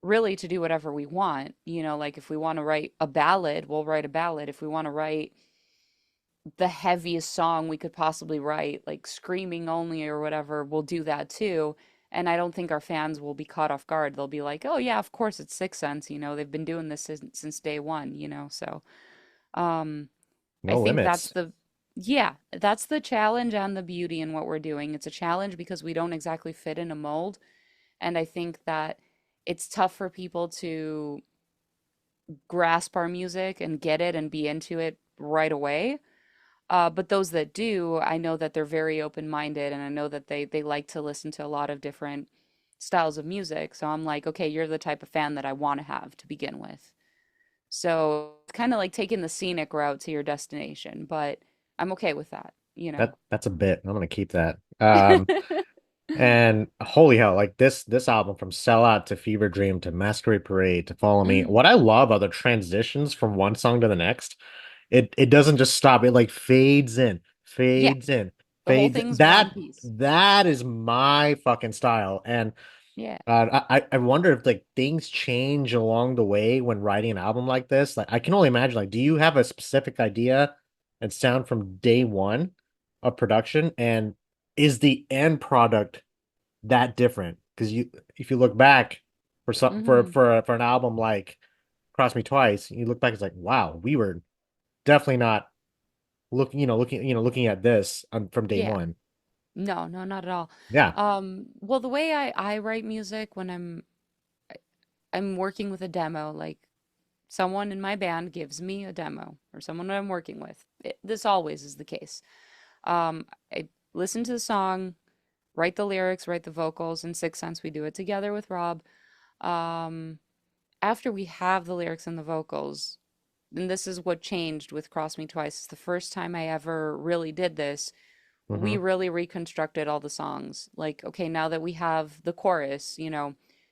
A: really to do whatever we want. Like if we want to write a ballad, we'll write a ballad. If we want to write the heaviest song we could possibly write, like screaming only or whatever, we'll do that too. And I don't think our fans will be caught off guard. They'll be like, "Oh yeah, of course it's Six Sense. They've been doing this since day one. So, um, I
C: No
A: think
C: limits.
A: that's the challenge and the beauty in what we're doing. It's a challenge because we don't exactly fit in a mold, and I think that it's tough for people to grasp our music and get it and be into it right away. But those that do, I know that they're very open-minded, and I know that they like to listen to a lot of different styles of music. So I'm like, okay, you're the type of fan that I want to have to begin with. So it's kind of like taking the scenic route to your destination, but I'm okay with that.
C: That's a bit. I'm gonna keep that. And holy hell, like this album from Sellout to Fever Dream to Masquerade Parade to Follow Me.
A: Mhm.
C: What I love are the transitions from one song to the next. It doesn't just stop. It like
A: Yeah,
C: fades in,
A: the whole
C: fades.
A: thing's one
C: That
A: piece.
C: that is my fucking style. And
A: Yeah.
C: I wonder if like things change along the way when writing an album like this. Like I can only imagine. Like, do you have a specific idea and sound from day one of production? And is the end product that different? Because if you look back for some
A: Hmm.
C: for an album like Cross Me Twice, you look back, it's like, wow, we were definitely not looking at this from day
A: Yeah.
C: one.
A: No, no, not at all.
C: Yeah.
A: Well, the way I write music when I'm working with a demo, like someone in my band gives me a demo or someone that I'm working with. This always is the case. I listen to the song, write the lyrics, write the vocals. In Sicksense, we do it together with Rob. Um, After we have the lyrics and the vocals, and this is what changed with Cross Me Twice. It's the first time I ever really did this. We
C: Hmm.
A: really reconstructed all the songs. Like, okay, now that we have the chorus,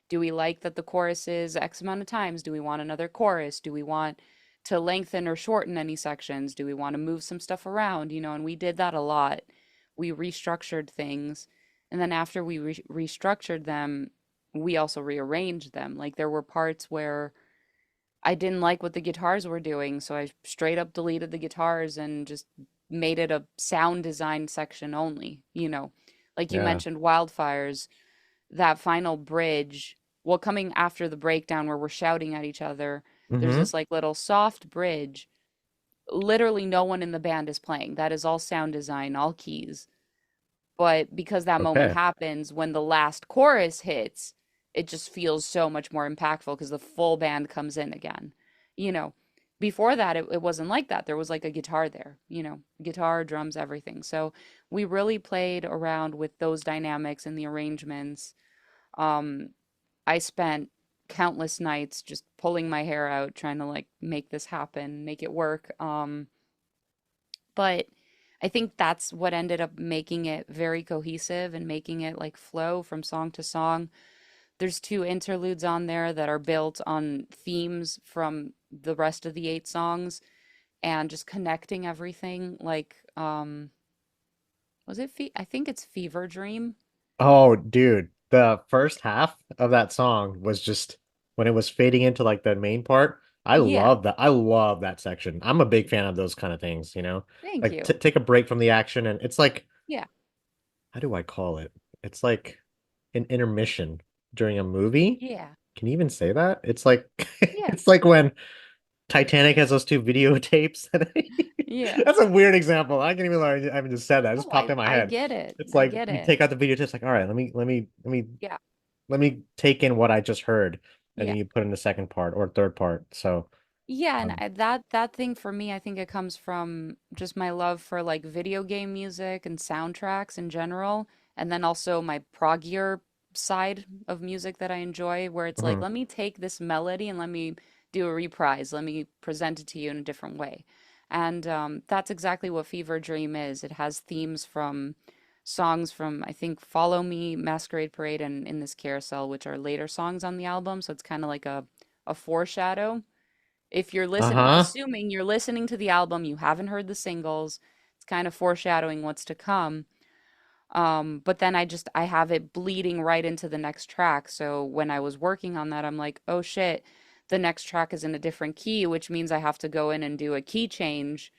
A: do we like that the chorus is X amount of times? Do we want another chorus? Do we want to lengthen or shorten any sections? Do we want to move some stuff around? And we did that a lot. We restructured things. And then after we restructured them, we also rearranged them. Like, there were parts where I didn't like what the guitars were doing, so I straight up deleted the guitars and just made it a sound design section only, Like you
C: Yeah.
A: mentioned, Wildfires, that final bridge, well, coming after the breakdown where we're shouting at each other, there's
C: Hmm.
A: this like little soft bridge. Literally no one in the band is playing. That is all sound design, all keys. But because that moment
C: Okay.
A: happens when the last chorus hits, it just feels so much more impactful because the full band comes in again. You know, Before that, it wasn't like that. There was like a guitar there, guitar, drums, everything. So we really played around with those dynamics and the arrangements. Um, I spent countless nights just pulling my hair out, trying to like make this happen, make it work. But I think that's what ended up making it very cohesive and making it like flow from song to song. There's two interludes on there that are built on themes from the rest of the 8 songs and just connecting everything. Like, was it I think it's Fever Dream.
C: Oh, dude, the first half of that song was just when it was fading into like the main part. I
A: Yeah,
C: love that. I love that section. I'm a big fan of those kind of things,
A: thank
C: like
A: you.
C: t take a break from the action, and it's like,
A: Yeah,
C: how do I call it? It's like an intermission during a movie.
A: yeah,
C: Can you even say that? It's like
A: yeah,
C: it's like when Titanic has those two videotapes.
A: yeah.
C: That's a weird example. I can't even lie. I haven't just said that. It just
A: No,
C: popped
A: I
C: in my
A: I
C: head.
A: get it.
C: It's
A: I
C: like
A: get
C: you
A: it.
C: take out the videotapes, like, all right,
A: Yeah,
C: let me take in what I just heard, and then
A: yeah.
C: you put in the second part or third part. So,
A: Yeah, and
C: um,
A: that thing for me, I think it comes from just my love for like video game music and soundtracks in general, and then also my proggier side of music that I enjoy, where it's like,
C: mhm.
A: let me take this melody and let me do a reprise, let me present it to you in a different way. And that's exactly what Fever Dream is. It has themes from songs from, I think, Follow Me, Masquerade Parade, and In This Carousel, which are later songs on the album. So it's kind of like a foreshadow if you're
C: Uh-huh.
A: assuming you're listening to the album, you haven't heard the singles, it's kind of foreshadowing what's to come. But then I have it bleeding right into the next track. So when I was working on that, I'm like, oh shit, the next track is in a different key, which means I have to go in and do a key change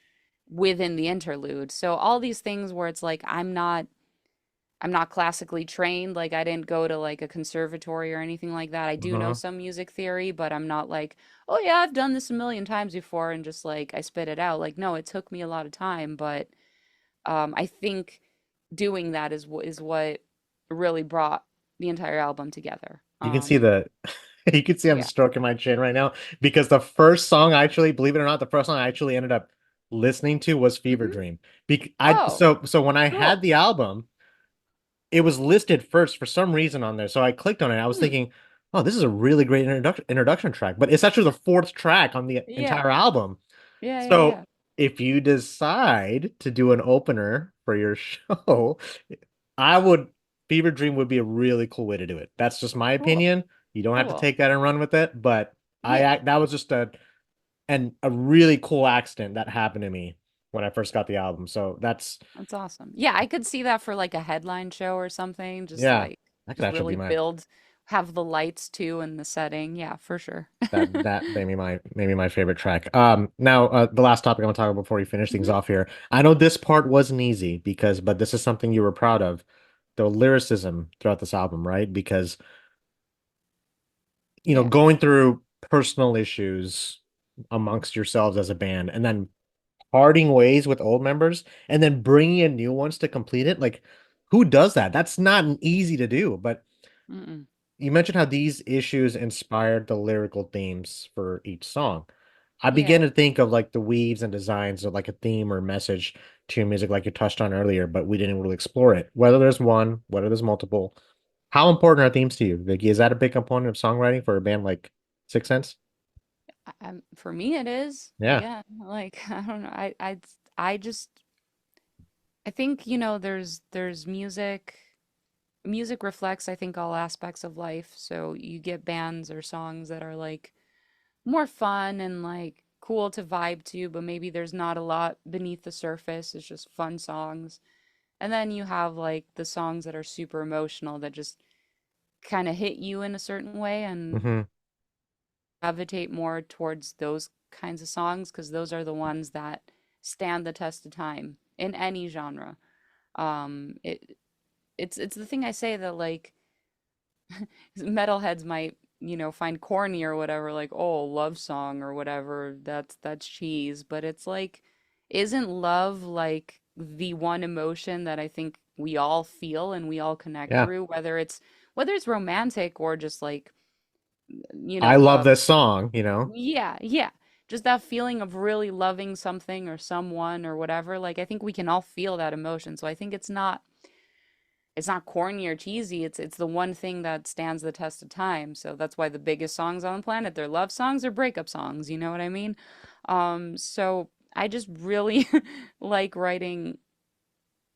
A: within the interlude. So all these things where it's like I'm not classically trained. Like, I didn't go to like a conservatory or anything like that. I do know
C: Uh-huh.
A: some music theory, but I'm not like, oh yeah, I've done this a million times before and just like I spit it out. Like, no, it took me a lot of time, but I think doing that is what really brought the entire album together.
C: You can see the you can see I'm
A: Yeah.
C: stroking my chin right now because the first song I actually, believe it or not, the first song I actually ended up listening to was Fever
A: Hmm.
C: Dream.
A: Oh,
C: So when I had
A: cool.
C: the album, it was listed first for some reason on there. So I clicked on it. I was
A: Hmm.
C: thinking, oh, this is a really great introduction track, but it's actually the fourth track on the
A: Yeah.
C: entire album.
A: Yeah, yeah,
C: So
A: yeah.
C: if you decide to do an opener for your show, I would Fever Dream would be a really cool way to do it. That's just my
A: Cool.
C: opinion. You don't have to
A: Cool.
C: take that and run with it, but
A: Yeah.
C: that was just a really cool accident that happened to me when I first got the album. So that's
A: That's awesome. Yeah, I could see that for like a headline show or something.
C: yeah, that could
A: Just
C: actually be
A: really
C: my
A: build, have the lights too and the setting. Yeah, for sure.
C: that maybe my favorite track. Now the last topic I want to talk about before we finish things
A: Mhm.
C: off here. I know this part wasn't easy but this is something you were proud of, the lyricism throughout this album, right? Because
A: Yeah.
C: going through personal issues amongst yourselves as a band and then parting ways with old members and then bringing in new ones to complete it. Like, who does that? That's not easy to do. But
A: Mm-mm.
C: you mentioned how these issues inspired the lyrical themes for each song. I began
A: Yeah.
C: to think of like the weaves and designs of like a theme or message to your music, like you touched on earlier, but we didn't really explore it. Whether there's one, whether there's multiple. How important are themes to you, Vicky? Is that a big component of songwriting for a band like Six Sense?
A: For me it is.
C: Yeah.
A: Yeah. Like I don't know. I just I think, there's music reflects, I think, all aspects of life. So you get bands or songs that are like more fun and like cool to vibe to, but maybe there's not a lot beneath the surface. It's just fun songs. And then you have like the songs that are super emotional that just kind of hit you in a certain way and
C: Hmm.
A: gravitate more towards those kinds of songs because those are the ones that stand the test of time in any genre. It's the thing I say that like metalheads might, find corny or whatever, like, oh, love song or whatever, that's cheese. But it's like, isn't love like the one emotion that I think we all feel and we all connect
C: Yeah.
A: through, whether it's romantic or just like, you
C: I
A: know,
C: love
A: uh,
C: this song.
A: yeah, yeah. Just that feeling of really loving something or someone or whatever. Like I think we can all feel that emotion. So I think it's not corny or cheesy. It's the one thing that stands the test of time. So that's why the biggest songs on the planet, they're love songs or breakup songs, you know what I mean? So I just really like writing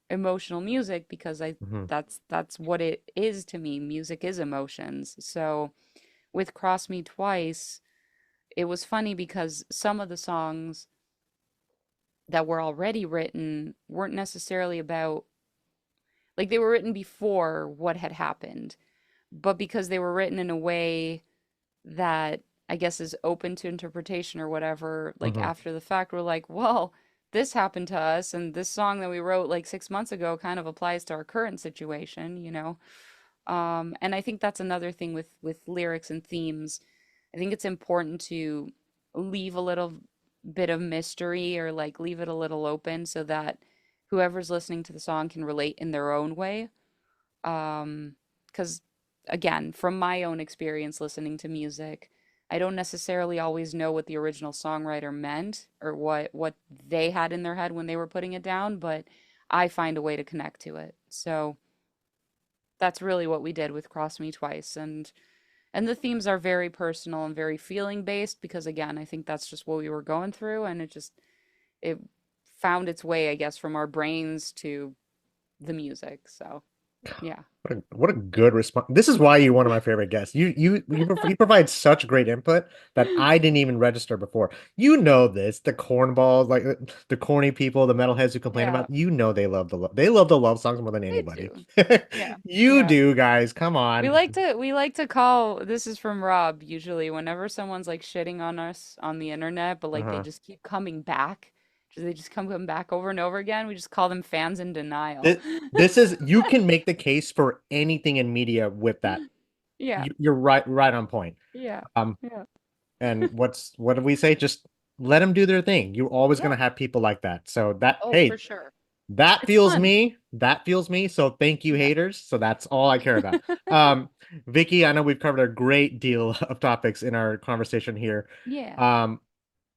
A: emotional music because I
C: Hmm.
A: that's what it is to me. Music is emotions. So with Cross Me Twice, it was funny because some of the songs that were already written weren't necessarily about, like, they were written before what had happened, but because they were written in a way that I guess is open to interpretation or whatever, like
C: Hmm.
A: after the fact, we're like, well, this happened to us, and this song that we wrote like 6 months ago kind of applies to our current situation. And I think that's another thing with lyrics and themes. I think it's important to leave a little bit of mystery or like leave it a little open so that whoever's listening to the song can relate in their own way. Because again, from my own experience listening to music, I don't necessarily always know what the original songwriter meant or what they had in their head when they were putting it down, but I find a way to connect to it. So that's really what we did with Cross Me Twice. And the themes are very personal and very feeling based because again, I think that's just what we were going through and it found its way, I guess, from our brains to the music. So, yeah.
C: What a good response. This is why you're one of my favorite guests. You provide such great input that I didn't even register before. You know this, the cornballs, like the corny people, the metalheads who complain
A: Yeah,
C: about, they love the love songs more than
A: they
C: anybody.
A: do. Yeah.
C: You
A: Yeah.
C: do, guys. Come
A: We
C: on.
A: like to we like to call, this is from Rob usually, whenever someone's like shitting on us on the internet, but like they
C: Uh-huh.
A: just keep coming back. They just come back over and over again. We just call them fans in denial.
C: This, this is you can make the case for anything in media with that.
A: Yeah.
C: You're right on point.
A: Yeah.
C: Um,
A: Yeah.
C: and what do we say? Just let them do their thing. You're always
A: Yeah.
C: gonna have people like that. So that
A: Oh, for
C: hey,
A: sure.
C: that
A: It's
C: feels
A: fun.
C: me. That feels me. So thank you,
A: Yeah.
C: haters. So that's all I care about. Um, Vicky, I know we've covered a great deal of topics in our conversation here.
A: Yeah.
C: Um,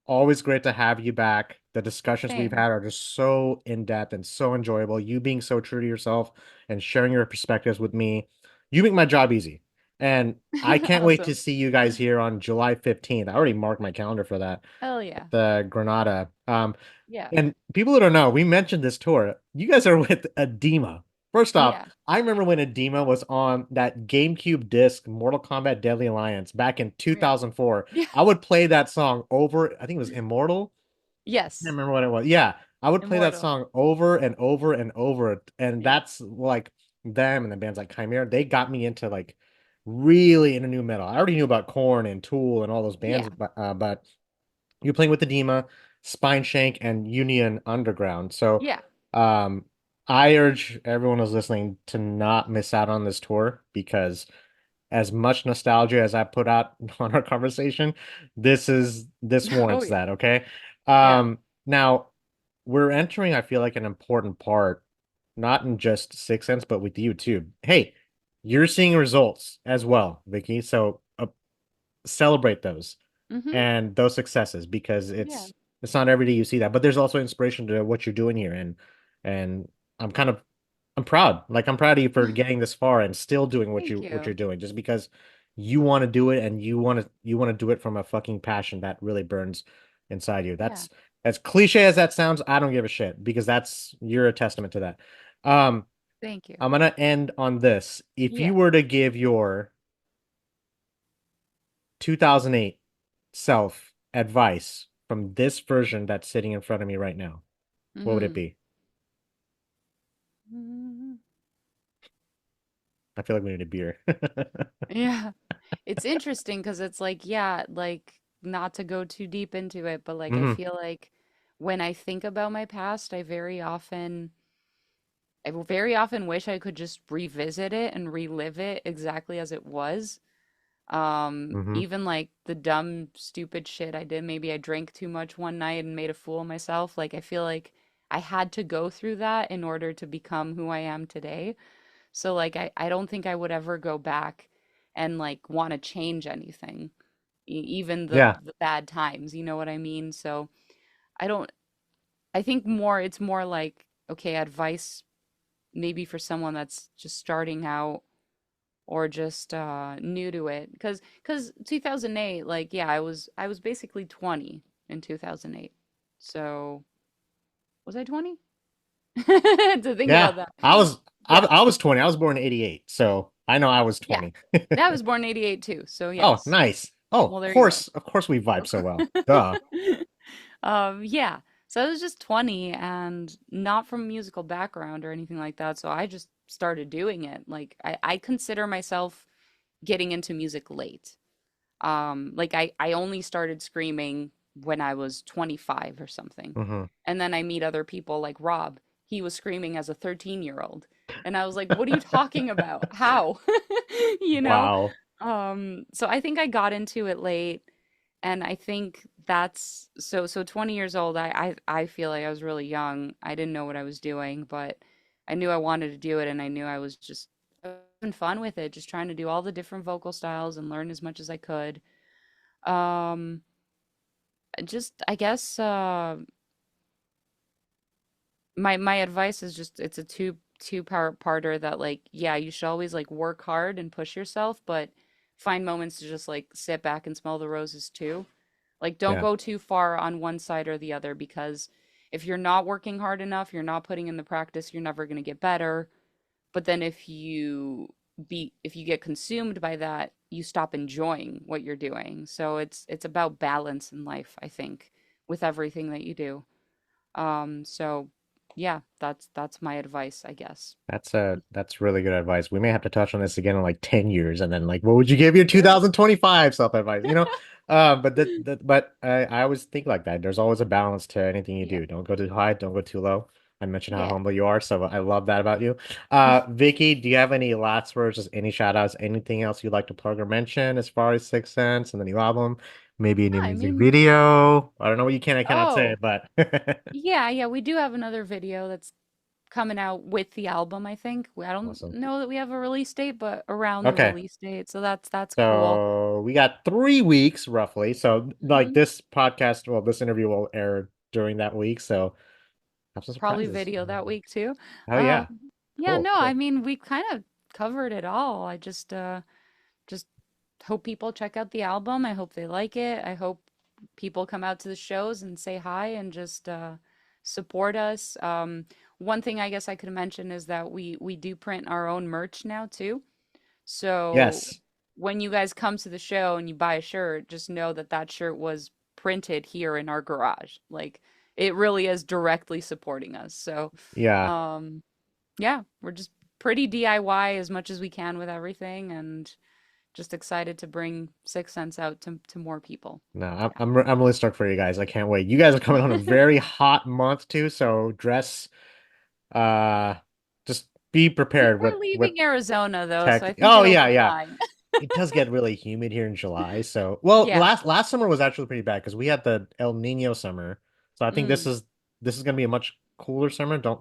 C: Always great to have you back. The discussions we've
A: Same.
C: had are just so in-depth and so enjoyable. You being so true to yourself and sharing your perspectives with me, you make my job easy. And I can't wait to
A: Awesome.
C: see you guys here on July 15th. I already marked my calendar for that.
A: Hell yeah.
C: The Granada.
A: Yeah.
C: And people who don't know, we mentioned this tour. You guys are with Edema. First off,
A: Yeah.
C: I remember when Edema was on that GameCube disc, Mortal Kombat Deadly Alliance, back in
A: Yeah.
C: 2004.
A: Yeah.
C: I would play that song over, I think it was Immortal. I can't
A: Yes.
C: remember what it was. Yeah, I would play that
A: Immortal.
C: song over and over and over. And
A: Yeah.
C: that's like them and the bands like Chimera, they got me into like really into new metal. I already knew about Korn and Tool and all those bands,
A: Yeah.
C: but you're playing with Edema, Spine Shank, and Union Underground. So,
A: Yeah.
C: um, I urge everyone who's listening to not miss out on this tour because as much nostalgia as I put out on our conversation, this
A: Oh
C: warrants
A: yeah.
C: that, okay?
A: Yeah.
C: Now we're entering, I feel like, an important part, not in just Sixth Sense, but with you too. Hey, you're seeing results as well, Vicky. So celebrate those
A: Mm-hmm.
C: and those successes because
A: Yeah.
C: it's not every day you see that. But there's also inspiration to what you're doing here, and I'm kind of I'm proud. Like I'm proud of you for getting this far and still doing
A: Thank
C: what you're
A: you.
C: doing, just because you want to do it and you want to do it from a fucking passion that really burns inside you.
A: Yeah.
C: That's as cliche as that sounds. I don't give a shit because that's you're a testament to that. Um,
A: Thank you.
C: I'm gonna end on this. If you
A: Yeah.
C: were to give your 2008 self advice from this version that's sitting in front of me right now, what would it
A: Mm-hmm.
C: be?
A: Mm-hmm.
C: I feel like we need a beer.
A: Yeah. It's interesting because it's like, yeah, like not to go too deep into it, but like I
C: Hmm.
A: feel like when I think about my past, I very often wish I could just revisit it and relive it exactly as it was.
C: Hmm.
A: Even like the dumb, stupid shit I did. Maybe I drank too much one night and made a fool of myself. Like I feel like I had to go through that in order to become who I am today. So like I don't think I would ever go back and like want to change anything, even
C: Yeah,
A: the bad times, you know what I mean? So I don't I think more it's more like okay, advice maybe for someone that's just starting out or just new to it cuz 2008 like yeah, I was basically 20 in 2008. So was I 20? To think
C: yeah.
A: about that. Yeah.
C: I was 20. I was born in 88, so I know I was
A: Yeah.
C: 20.
A: That was born in 88 too. So
C: Oh,
A: yes.
C: nice. Oh,
A: Well, there you go.
C: of course we vibe so well. Duh.
A: Yeah. So I was just 20 and not from a musical background or anything like that. So I just started doing it. Like I consider myself getting into music late. Like I only started screaming when I was 25 or something.
C: Hmm.
A: And then I meet other people like Rob. He was screaming as a 13-year-old. And I was like, what are you talking about? How? You know?
C: Wow.
A: So I think I got into it late. And I think that's so 20 years old, I feel like I was really young. I didn't know what I was doing, but I knew I wanted to do it and I knew I was just having fun with it, just trying to do all the different vocal styles and learn as much as I could. Um, just I guess my advice is just it's a two parter that like yeah, you should always like work hard and push yourself, but find moments to just like sit back and smell the roses too. Like, don't
C: Yeah.
A: go too far on one side or the other because if you're not working hard enough, you're not putting in the practice, you're never going to get better. But then if you get consumed by that, you stop enjoying what you're doing. So it's about balance in life, I think, with everything that you do. So yeah, that's my advice, I guess.
C: That's really good advice. We may have to touch on this again in like 10 years and then like what would you give your
A: Sure.
C: 2025 self-advice? But I always think like that. There's always a balance to anything you
A: Yeah.
C: do. Don't go too high, don't go too low. I mentioned how
A: Yeah.
C: humble you are, so I love that about you. Vicky, do you have any last words, just any shout outs, anything else you'd like to plug or mention as far as Sixth Sense and the new album? Maybe a new
A: I
C: music
A: mean,
C: video. I don't know what you can I cannot say,
A: oh,
C: but
A: yeah, yeah, we do have another video that's coming out with the album, I think. I don't
C: awesome.
A: know that we have a release date, but around the
C: Okay.
A: release date. So that's cool.
C: So we got 3 weeks roughly. So like
A: Hmm.
C: this podcast, well, this interview will air during that week. So have some
A: Probably
C: surprises.
A: video that week too.
C: Oh
A: Uh,
C: yeah.
A: yeah,
C: Cool,
A: no, I
C: cool.
A: mean we kind of covered it all. I just hope people check out the album. I hope they like it. I hope people come out to the shows and say hi and just support us. One thing I guess I could mention is that we do print our own merch now too. So
C: Yes.
A: when you guys come to the show and you buy a shirt, just know that that shirt was printed here in our garage. Like it really is directly supporting us. So,
C: Yeah.
A: um, yeah, we're just pretty DIY as much as we can with everything, and just excited to bring Sixth Sense out to more people.
C: No, I'm really stoked for you guys. I can't wait. You guys are coming on a very hot month too, so dress uh just be
A: We
C: prepared
A: are
C: with
A: leaving Arizona though, so
C: tech.
A: I think
C: Oh
A: it'll
C: yeah,
A: be
C: yeah.
A: fine.
C: It does get really humid here in July. So, well,
A: Yeah.
C: last summer was actually pretty bad because we had the El Nino summer. So I think
A: Mm.
C: this is gonna be a much cooler summer. Don't,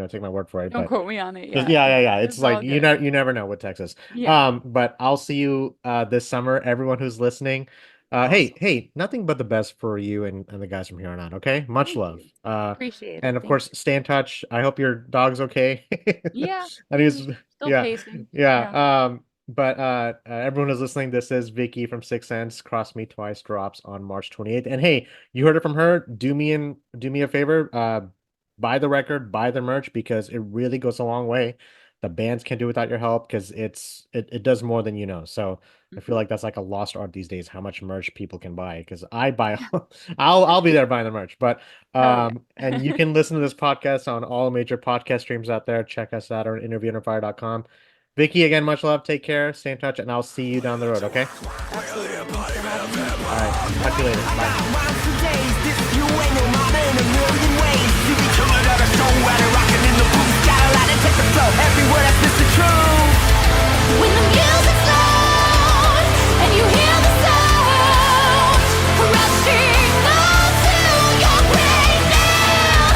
C: take my word for it,
A: Don't
C: but
A: quote me on it.
C: just,
A: Yeah,
C: yeah, yeah, yeah. It's
A: it's
C: like
A: all good.
C: you never know with Texas.
A: Yeah.
C: But I'll see you this summer, everyone who's listening.
A: Awesome.
C: Hey, nothing but the best for you and the guys from here on out, okay? Much
A: Thank
C: love.
A: you. Appreciate
C: And
A: it.
C: of
A: Thank
C: course,
A: you.
C: stay in touch. I hope your dog's okay.
A: Yeah,
C: And he's
A: still
C: yeah,
A: pacing. Yeah.
C: yeah. But everyone who's listening, this is Vicky from Six Sense. Cross Me Twice drops on March 28th. And hey, you heard it from her. Do me a favor. Buy the record, buy the merch because it really goes a long way. The bands can do without your help because it does more than you know. So I feel
A: Hmm.
C: like that's like a lost art these days, how much merch people can buy. Because I buy I'll be there buying the merch. But
A: Hell yeah.
C: and you can listen to this podcast on all major podcast streams out there. Check us out on interviewunderfire.com. Vicky, again, much love. Take care. Stay in touch, and I'll see you down the road, okay?
A: Absolutely. Thanks for having me.
C: All right. Talk to you later. Bye.
B: When the music's loud and you hear the sound rushing onto your brain now,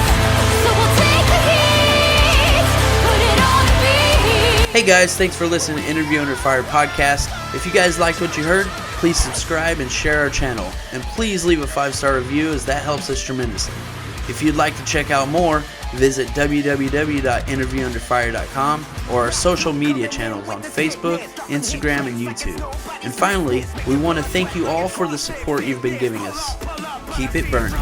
B: so we'll take the heat, put it on beat.
D: Hey guys, thanks for listening to Interview Under Fire podcast. If you guys liked what you heard, please subscribe and share our channel. And please leave a 5-star review as that helps us tremendously. If you'd like to check out more, visit www.interviewunderfire.com or our social media channels on Facebook, Instagram, and YouTube. And finally, we want to thank you all for the support you've been giving us. Keep it burning.